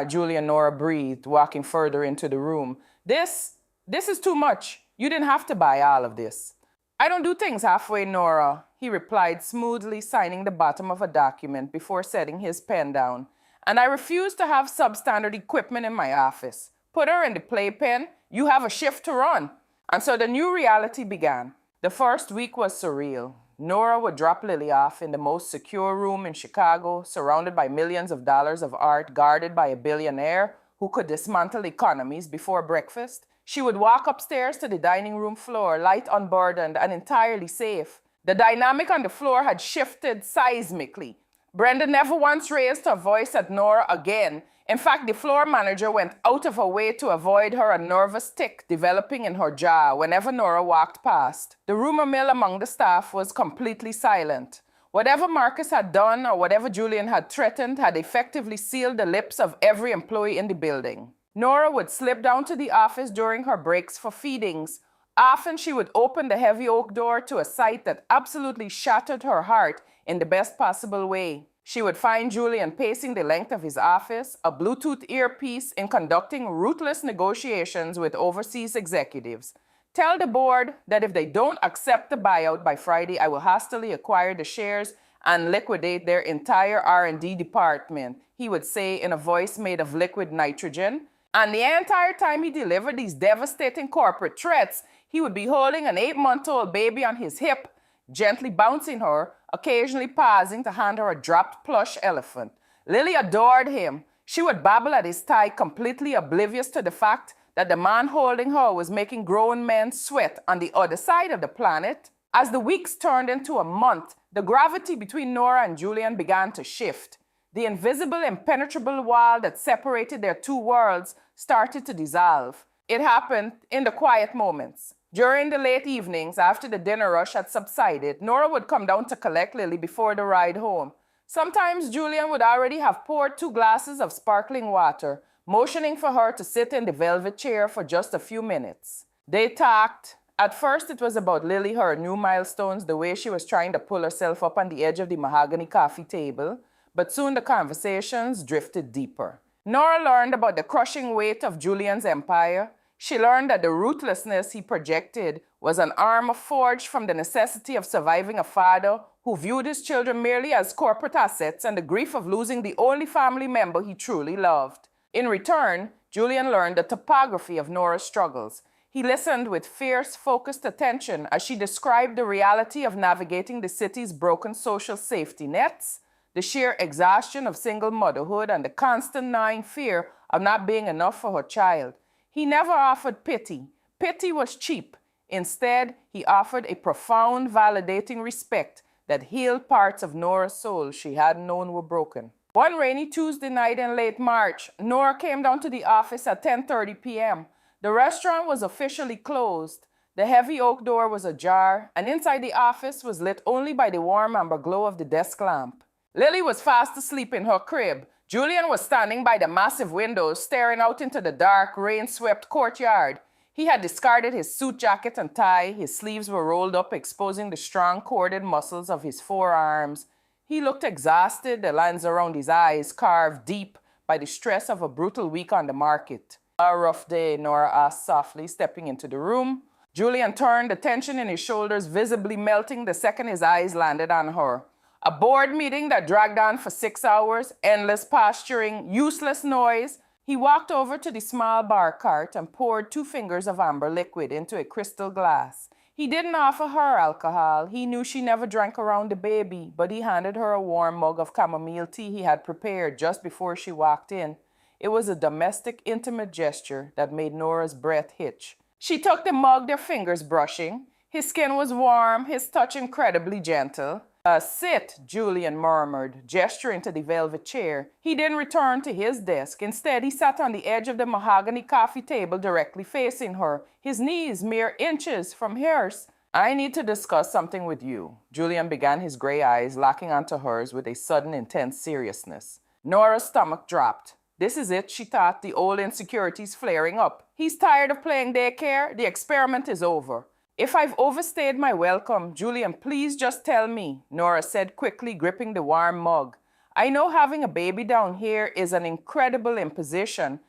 Julian, Nora breathed, walking further into the room. This is too much. You didn't have to buy all of this. I don't do things halfway, Nora, he replied smoothly, signing the bottom of a document before setting his pen down. And I refuse to have substandard equipment in my office. Put her in the playpen. You have a shift to run. And so the new reality began. The first week was surreal. Nora would drop Lily off in the most secure room in Chicago, surrounded by millions of dollars of art, guarded by a billionaire who could dismantle economies before breakfast. She would walk upstairs to the dining room floor, light unburdened and entirely safe. The dynamic on the floor had shifted seismically. Brenda never once raised her voice at Nora again. In fact, the floor manager went out of her way to avoid her a nervous tic developing in her jaw whenever Nora walked past. The rumor mill among the staff was completely silent. Whatever Marcus had done or whatever Julian had threatened had effectively sealed the lips of every employee in the building. Nora would slip down to the office during her breaks for feedings. Often she would open the heavy oak door to a sight that absolutely shattered her heart in the best possible way. She would find Julian pacing the length of his office, a Bluetooth earpiece in conducting ruthless negotiations with overseas executives. Tell the board that if they don't accept the buyout by Friday, I will hastily acquire the shares and liquidate their entire R&D department, he would say in a voice made of liquid nitrogen. And the entire time he delivered these devastating corporate threats, he would be holding an 8-month-old baby on his hip, gently bouncing her, occasionally pausing to hand her a dropped plush elephant. Lily adored him. She would babble at his thigh, completely oblivious to the fact that the man holding her was making grown men sweat on the other side of the planet. As the weeks turned into a month, the gravity between Nora and Julian began to shift. The invisible, impenetrable wall that separated their two worlds started to dissolve. It happened in the quiet moments. During the late evenings, after the dinner rush had subsided, Nora would come down to collect Lily before the ride home. Sometimes Julian would already have poured 2 glasses of sparkling water, motioning for her to sit in the velvet chair for just a few minutes. They talked. At first, it was about Lily, her new milestones, the way she was trying to pull herself up on the edge of the mahogany coffee table. But soon the conversations drifted deeper. Nora learned about the crushing weight of Julian's empire. She learned that the ruthlessness he projected was an armor forged from the necessity of surviving a father who viewed his children merely as corporate assets and the grief of losing the only family member he truly loved. In return, Julian learned the topography of Nora's struggles. He listened with fierce, focused attention as she described the reality of navigating the city's broken social safety nets, the sheer exhaustion of single motherhood, and the constant gnawing fear of not being enough for her child. He never offered pity. Pity was cheap. Instead, he offered a profound, validating respect that healed parts of Nora's soul she hadn't known were broken. One rainy Tuesday night in late March, Nora came down to the office at 10:30 p.m. The restaurant was officially closed. The heavy oak door was ajar, and inside the office was lit only by the warm amber glow of the desk lamp. Lily was fast asleep in her crib. Julian was standing by the massive windows, staring out into the dark, rain-swept courtyard. He had discarded his suit jacket and tie. His sleeves were rolled up, exposing the strong, corded muscles of his forearms. He looked exhausted, the lines around his eyes carved deep by the stress of a brutal week on the market. A rough day, Nora asked softly, stepping into the room. Julian turned, the tension in his shoulders visibly melting the second his eyes landed on her. A board meeting that dragged on for 6 hours, endless posturing, useless noise. He walked over to the small bar cart and poured 2 fingers of amber liquid into a crystal glass. He didn't offer her alcohol. He knew she never drank around the baby, but he handed her a warm mug of chamomile tea he had prepared just before she walked in. It was a domestic, intimate gesture that made Nora's breath hitch. She took the mug, their fingers brushing. His skin was warm, his touch incredibly gentle. Sit, Julian murmured, gesturing to the velvet chair. He didn't return to his desk. Instead, he sat on the edge of the mahogany coffee table directly facing her, his knees mere inches from hers. I need to discuss something with you. Julian began, his gray eyes locking onto hers with a sudden intense seriousness. Nora's stomach dropped. This is it, she thought, the old insecurities flaring up. He's tired of playing daycare. The experiment is over. If I've overstayed my welcome, Julian, please just tell me, Nora said quickly, gripping the warm mug. I know having a baby down here is an incredible imposition.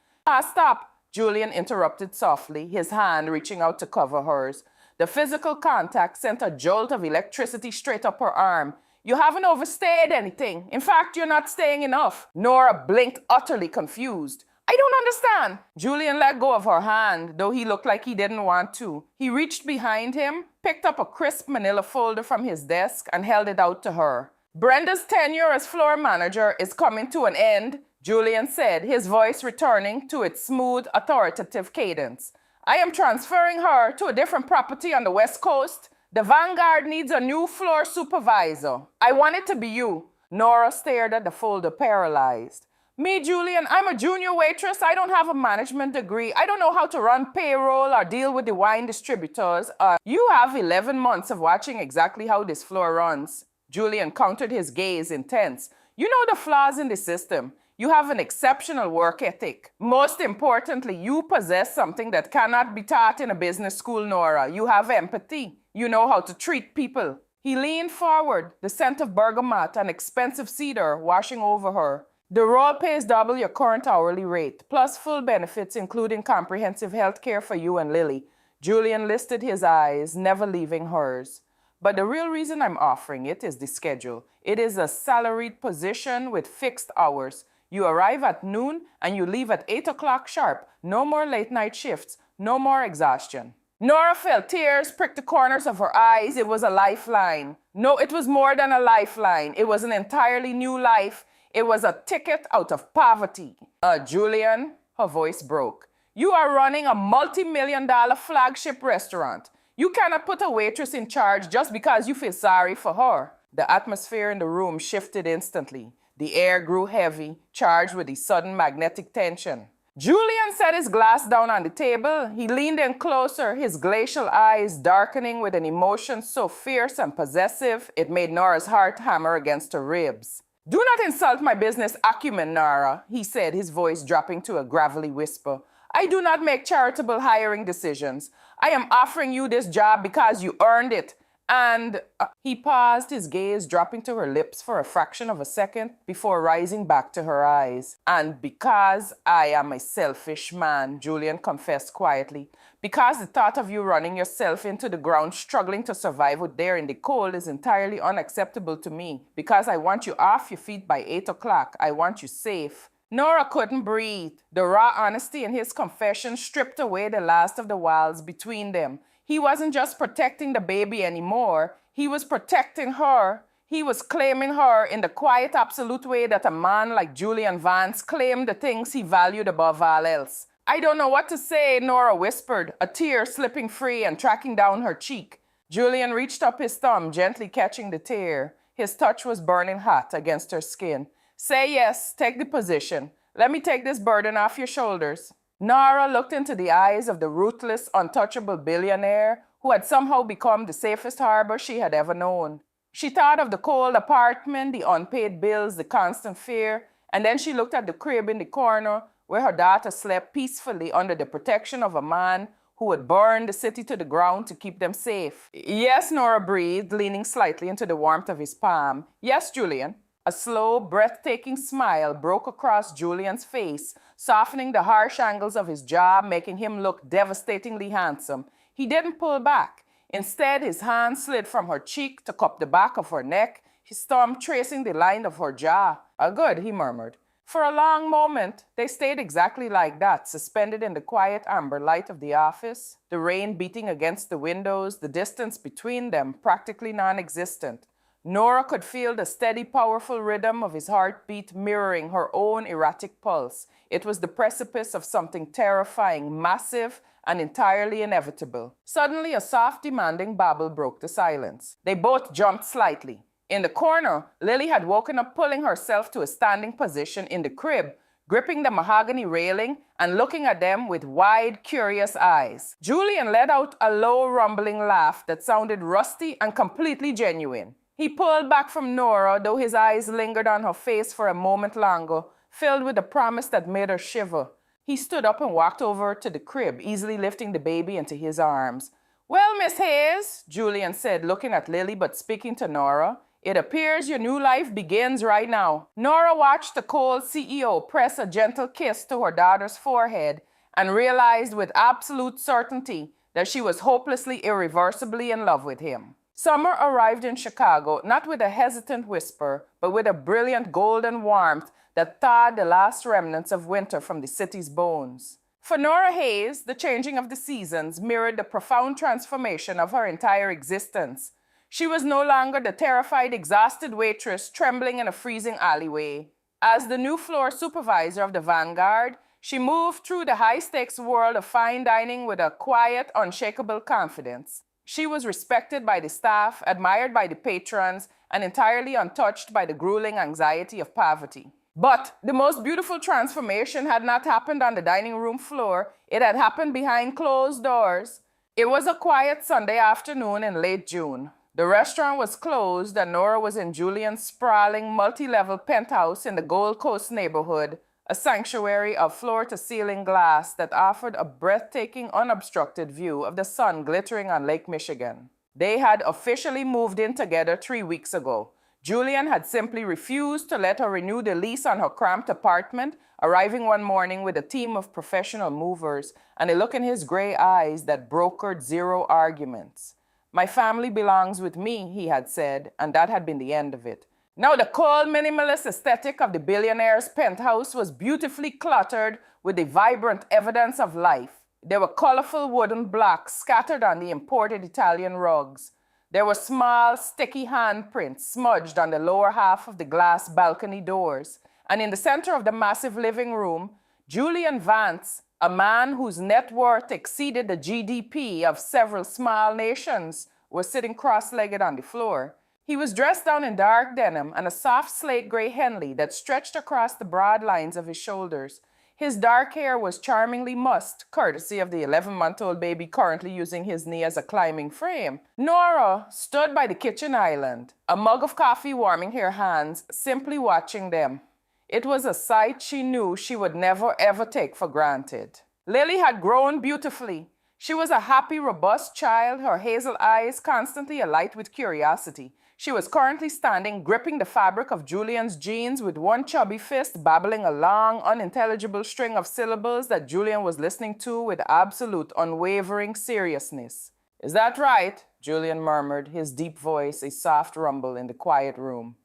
Stop, Julian interrupted softly, his hand reaching out to cover hers. The physical contact sent a jolt of electricity straight up her arm. You haven't overstayed anything. In fact, you're not staying enough. Nora blinked, utterly confused. I don't understand. Julian let go of her hand, though he looked like he didn't want to. He reached behind him, picked up a crisp manila folder from his desk, and held it out to her. Brenda's tenure as floor manager is coming to an end, Julian said, his voice returning to its smooth, authoritative cadence. I am transferring her to a different property on the West Coast. The Vanguard needs a new floor supervisor. I want it to be you. Nora stared at the folder, paralyzed. Me, Julian, I'm a junior waitress. I don't have a management degree. I don't know how to run payroll or deal with the wine distributors. You have 11 months of watching exactly how this floor runs. Julian countered, his gaze intense. You know the flaws in the system. You have an exceptional work ethic. Most importantly, you possess something that cannot be taught in a business school, Nora. You have empathy. You know how to treat people. He leaned forward, the scent of bergamot and expensive cedar washing over her. The role pays double your current hourly rate, plus full benefits including comprehensive health care for you and Lily. Julian listed his eyes, never leaving hers. But the real reason I'm offering it is the schedule. It is a salaried position with fixed hours. You arrive at noon and you leave at 8 o'clock sharp. No more late night shifts. No more exhaustion. Nora felt tears prick the corners of her eyes. It was a lifeline. No, it was more than a lifeline. It was an entirely new life. It was a ticket out of poverty. Julian, her voice broke. You are running a multi-million-dollar flagship restaurant. You cannot put a waitress in charge just because you feel sorry for her. The atmosphere in the room shifted instantly. The air grew heavy, charged with a sudden magnetic tension. Julian set his glass down on the table. He leaned in closer, his glacial eyes darkening with an emotion so fierce and possessive, it made Nora's heart hammer against her ribs. Do not insult my business acumen, Nora, he said, his voice dropping to a gravelly whisper. I do not make charitable hiring decisions. I am offering you this job because you earned it. And he paused, his gaze dropping to her lips for a fraction of a second before rising back to her eyes. And because I am a selfish man, Julian confessed quietly. Because the thought of you running yourself into the ground, struggling to survive out there in the cold is entirely unacceptable to me. Because I want you off your feet by 8 o'clock. I want you safe. Nora couldn't breathe. The raw honesty in his confession stripped away the last of the walls between them. He wasn't just protecting the baby anymore. He was protecting her. He was claiming her in the quiet, absolute way that a man like Julian Vance claimed the things he valued above all else. I don't know what to say, Nora whispered, a tear slipping free and tracking down her cheek. Julian reached up his thumb, gently catching the tear. His touch was burning hot against her skin. Say yes, take the position. Let me take this burden off your shoulders. Nora looked into the eyes of the ruthless, untouchable billionaire who had somehow become the safest harbor she had ever known. She thought of the cold apartment, the unpaid bills, the constant fear, and then she looked at the crib in the corner where her daughter slept peacefully under the protection of a man who would burn the city to the ground to keep them safe. Yes, Nora breathed, leaning slightly into the warmth of his palm. Yes, Julian. A slow, breathtaking smile broke across Julian's face, softening the harsh angles of his jaw, making him look devastatingly handsome. He didn't pull back. Instead, his hand slid from her cheek to cup the back of her neck, his thumb tracing the line of her jaw. Good, he murmured. For a long moment, they stayed exactly like that, suspended in the quiet amber light of the office, the rain beating against the windows, the distance between them practically non-existent. Nora could feel the steady, powerful rhythm of his heartbeat mirroring her own erratic pulse. It was the precipice of something terrifying, massive, and entirely inevitable. Suddenly, a soft, demanding babble broke the silence. They both jumped slightly. In the corner, Lily had woken up, pulling herself to a standing position in the crib, gripping the mahogany railing and looking at them with wide, curious eyes. Julian let out a low, rumbling laugh that sounded rusty and completely genuine. He pulled back from Nora, though his eyes lingered on her face for a moment longer, filled with a promise that made her shiver. He stood up and walked over to the crib, easily lifting the baby into his arms. "Well, Miss Hayes," Julian said, looking at Lily but speaking to Nora, "it appears your new life begins right now." Nora watched the cold CEO press a gentle kiss to her daughter's forehead and realized with absolute certainty that she was hopelessly, irreversibly in love with him. Summer arrived in Chicago, not with a hesitant whisper, but with a brilliant golden warmth that thawed the last remnants of winter from the city's bones. For Nora Hayes, the changing of the seasons mirrored the profound transformation of her entire existence. She was no longer the terrified, exhausted waitress trembling in a freezing alleyway. As the new floor supervisor of the Vanguard, she moved through the high-stakes world of fine dining with a quiet, unshakable confidence. She was respected by the staff, admired by the patrons, and entirely untouched by the grueling anxiety of poverty. But the most beautiful transformation had not happened on the dining room floor. It had happened behind closed doors. It was a quiet Sunday afternoon in late June. The restaurant was closed and Nora was in Julian's sprawling, multi-level penthouse in the Gold Coast neighborhood, a sanctuary of floor-to-ceiling glass that offered a breathtaking, unobstructed view of the sun glittering on Lake Michigan. They had officially moved in together 3 weeks ago. Julian had simply refused to let her renew the lease on her cramped apartment, arriving one morning with a team of professional movers and a look in his gray eyes that brokered zero arguments. "My family belongs with me," he had said, and that had been the end of it. Now the cold, minimalist aesthetic of the billionaire's penthouse was beautifully cluttered with the vibrant evidence of life. There were colorful wooden blocks scattered on the imported Italian rugs. There were small, sticky handprints smudged on the lower half of the glass balcony doors. And in the center of the massive living room, Julian Vance, a man whose net worth exceeded the GDP of several small nations, was sitting cross-legged on the floor. He was dressed down in dark denim and a soft slate gray Henley that stretched across the broad lines of his shoulders. His dark hair was charmingly mussed, courtesy of the 11-month-old baby currently using his knee as a climbing frame. Nora stood by the kitchen island, a mug of coffee warming her hands, simply watching them. It was a sight she knew she would never ever take for granted. Lily had grown beautifully. She was a happy, robust child, her hazel eyes constantly alight with curiosity. She was currently standing, gripping the fabric of Julian's jeans with one chubby fist, babbling a long, unintelligible string of syllables that Julian was listening to with absolute, unwavering seriousness. "Is that right?" Julian murmured, his deep voice a soft rumble in the quiet room.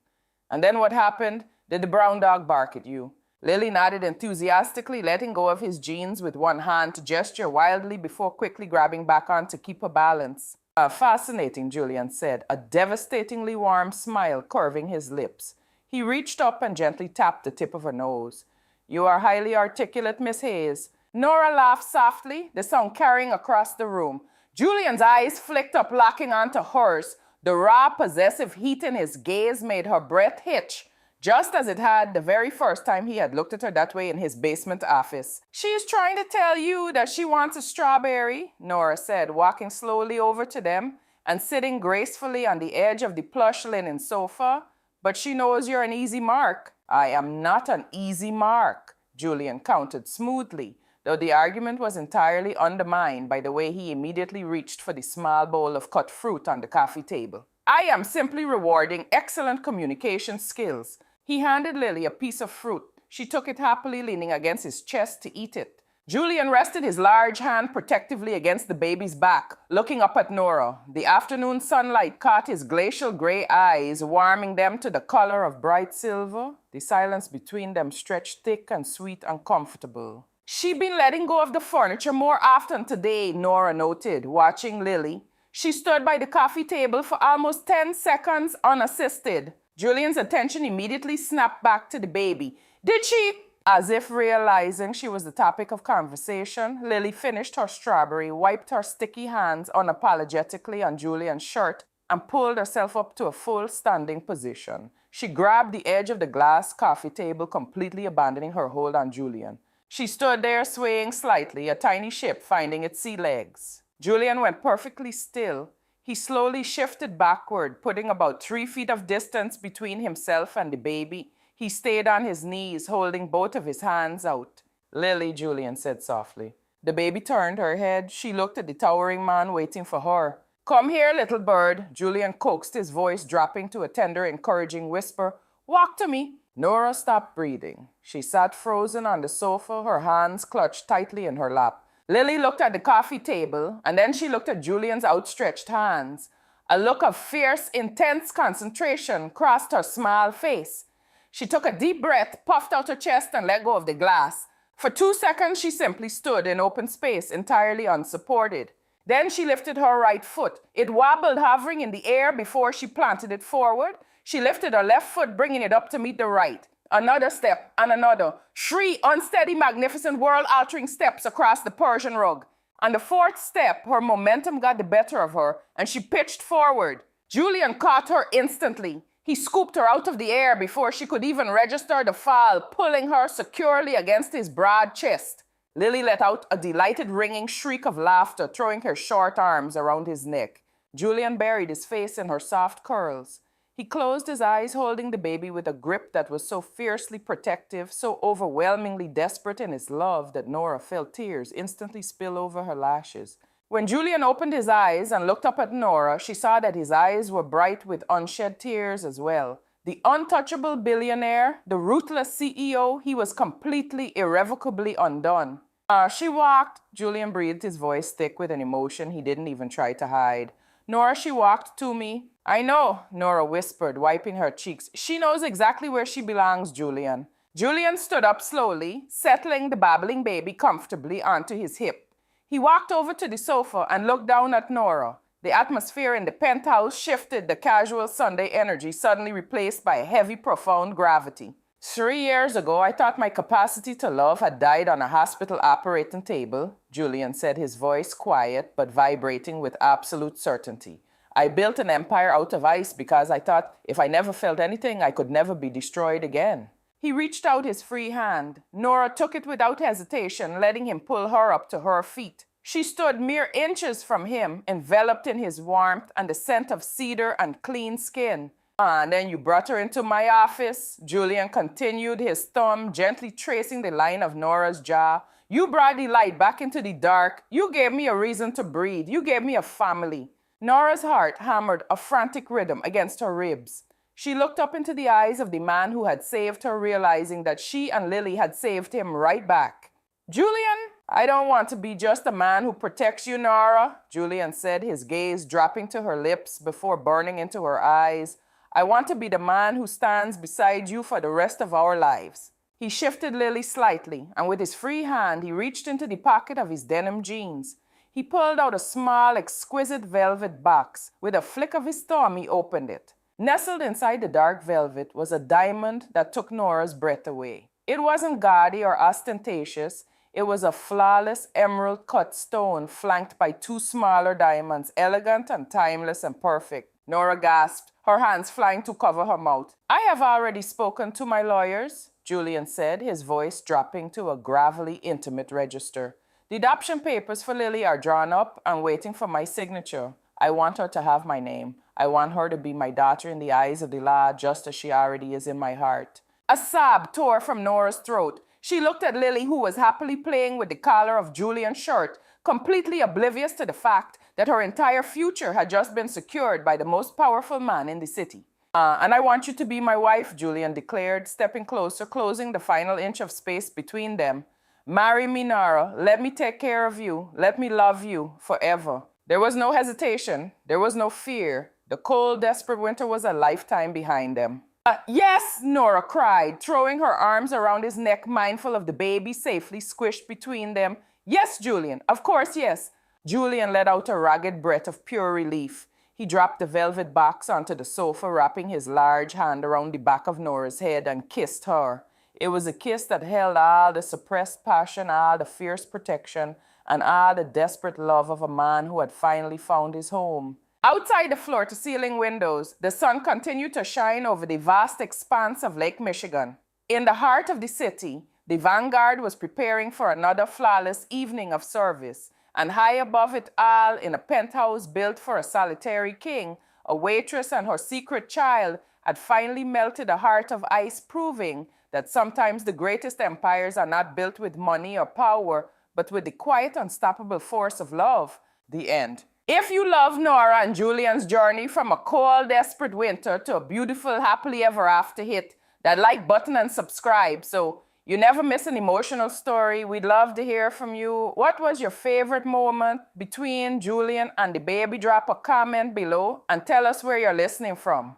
"And then what happened? Did the brown dog bark at you?" Lily nodded enthusiastically, letting go of his jeans with one hand to gesture wildly before quickly grabbing back on to keep her balance. Fascinating," Julian said, a devastatingly warm smile curving his lips. He reached up and gently tapped the tip of her nose. "You are highly articulate, Miss Hayes." Nora laughed softly, the sound carrying across the room. Julian's eyes flicked up, locking onto hers. The raw, possessive heat in his gaze made her breath hitch, just as it had the very first time he had looked at her that way in his basement office. "She's trying to tell you that she wants a strawberry," Nora said, walking slowly over to them and sitting gracefully on the edge of the plush linen sofa. "But she knows you're an easy mark." "I am not an easy mark," Julian countered smoothly, though the argument was entirely undermined by the way he immediately reached for the small bowl of cut fruit on the coffee table. "I am simply rewarding excellent communication skills." He handed Lily a piece of fruit. She took it happily, leaning against his chest to eat it. Julian rested his large hand protectively against the baby's back, looking up at Nora. The afternoon sunlight caught his glacial gray eyes, warming them to the color of bright silver. The silence between them stretched thick and sweet and comfortable. "She'd been letting go of the furniture more often today," Nora noted, watching Lily. She stood by the coffee table for almost 10 seconds unassisted. Julian's attention immediately snapped back to the baby. "Did she?" As if realizing she was the topic of conversation, Lily finished her strawberry, wiped her sticky hands unapologetically on Julian's shirt, and pulled herself up to a full standing position. She grabbed the edge of the glass coffee table, completely abandoning her hold on Julian. She stood there swaying slightly, a tiny ship finding its sea legs. Julian went perfectly still. He slowly shifted backward, putting about 3 feet of distance between himself and the baby. He stayed on his knees, holding both of his hands out. "Lily," Julian said softly. The baby turned her head. She looked at the towering man waiting for her. "Come here, little bird," Julian coaxed, his voice dropping to a tender, encouraging whisper. "Walk to me." Nora stopped breathing. She sat frozen on the sofa, her hands clutched tightly in her lap. Lily looked at the coffee table, and then she looked at Julian's outstretched hands. A look of fierce, intense concentration crossed her small face. She took a deep breath, puffed out her chest, and let go of the glass. For 2 seconds, she simply stood in open space, entirely unsupported. Then she lifted her right foot. It wobbled, hovering in the air before she planted it forward. She lifted her left foot, bringing it up to meet the right. Another step, and another. 3 unsteady, magnificent, world-altering steps across the Persian rug. On the 4th step, her momentum got the better of her, and she pitched forward. Julian caught her instantly. He scooped her out of the air before she could even register the fall, pulling her securely against his broad chest. Lily let out a delighted, ringing shriek of laughter, throwing her short arms around his neck. Julian buried his face in her soft curls. He closed his eyes, holding the baby with a grip that was so fiercely protective, so overwhelmingly desperate in its love that Nora felt tears instantly spill over her lashes. When Julian opened his eyes and looked up at Nora, she saw that his eyes were bright with unshed tears as well. The untouchable billionaire, the ruthless CEO, he was completely, irrevocably undone. She walked, Julian breathed, his voice thick with an emotion he didn't even try to hide. "Nora, she walked to me." "I know," Nora whispered, wiping her cheeks. "She knows exactly where she belongs, Julian." Julian stood up slowly, settling the babbling baby comfortably onto his hip. He walked over to the sofa and looked down at Nora. The atmosphere in the penthouse shifted, the casual Sunday energy suddenly replaced by a heavy, profound gravity. 3 years ago, I thought my capacity to love had died on a hospital operating table, Julian said, his voice quiet but vibrating with absolute certainty. I built an empire out of ice because I thought if I never felt anything, I could never be destroyed again. He reached out his free hand. Nora took it without hesitation, letting him pull her up to her feet. She stood mere inches from him, enveloped in his warmth and the scent of cedar and clean skin. "And then you brought her into my office," Julian continued, his thumb gently tracing the line of Nora's jaw. "You brought the light back into the dark. You gave me a reason to breathe. You gave me a family." Nora's heart hammered a frantic rhythm against her ribs. She looked up into the eyes of the man who had saved her, realizing that she and Lily had saved him right back. "Julian, I don't want to be just a man who protects you, Nora," Julian said, his gaze dropping to her lips before burning into her eyes. "I want to be the man who stands beside you for the rest of our lives." He shifted Lily slightly, and with his free hand, he reached into the pocket of his denim jeans. He pulled out a small, exquisite velvet box. With a flick of his thumb, he opened it. Nestled inside the dark velvet was a diamond that took Nora's breath away. It wasn't gaudy or ostentatious. It was a flawless emerald-cut stone flanked by 2 smaller diamonds, elegant and timeless and perfect. Nora gasped, her hands flying to cover her mouth. "I have already spoken to my lawyers," Julian said, his voice dropping to a gravelly, intimate register. "The adoption papers for Lily are drawn up and waiting for my signature. I want her to have my name. I want her to be my daughter in the eyes of the law, just as she already is in my heart." A sob tore from Nora's throat. She looked at Lily, who was happily playing with the collar of Julian's shirt, completely oblivious to the fact that her entire future had just been secured by the most powerful man in the city. "And I want you to be my wife," Julian declared, stepping closer, closing the final inch of space between them. "Marry me, Nora. Let me take care of you. Let me love you forever." There was no hesitation. There was no fear. The cold, desperate winter was a lifetime behind them. "Yes," Nora cried, throwing her arms around his neck, mindful of the baby safely squished between them. "Yes, Julian, of course, yes." Julian let out a ragged breath of pure relief. He dropped the velvet box onto the sofa, wrapping his large hand around the back of Nora's head, and kissed her. It was a kiss that held all the suppressed passion, all the fierce protection, and all the desperate love of a man who had finally found his home. Outside the floor-to-ceiling windows, the sun continued to shine over the vast expanse of Lake Michigan. In the heart of the city, the vanguard was preparing for another flawless evening of service, and high above it all, in a penthouse built for a solitary king, a waitress and her secret child had finally melted a heart of ice, proving that sometimes the greatest empires are not built with money or power, but with the quiet, unstoppable force of love. The end. If you love Nora and Julian's journey from a cold, desperate winter to a beautiful, happily ever after hit, that like button and subscribe so you never miss an emotional story. We'd love to hear from you. What was your favorite moment between Julian and the baby? Drop a comment below and tell us where you're listening from.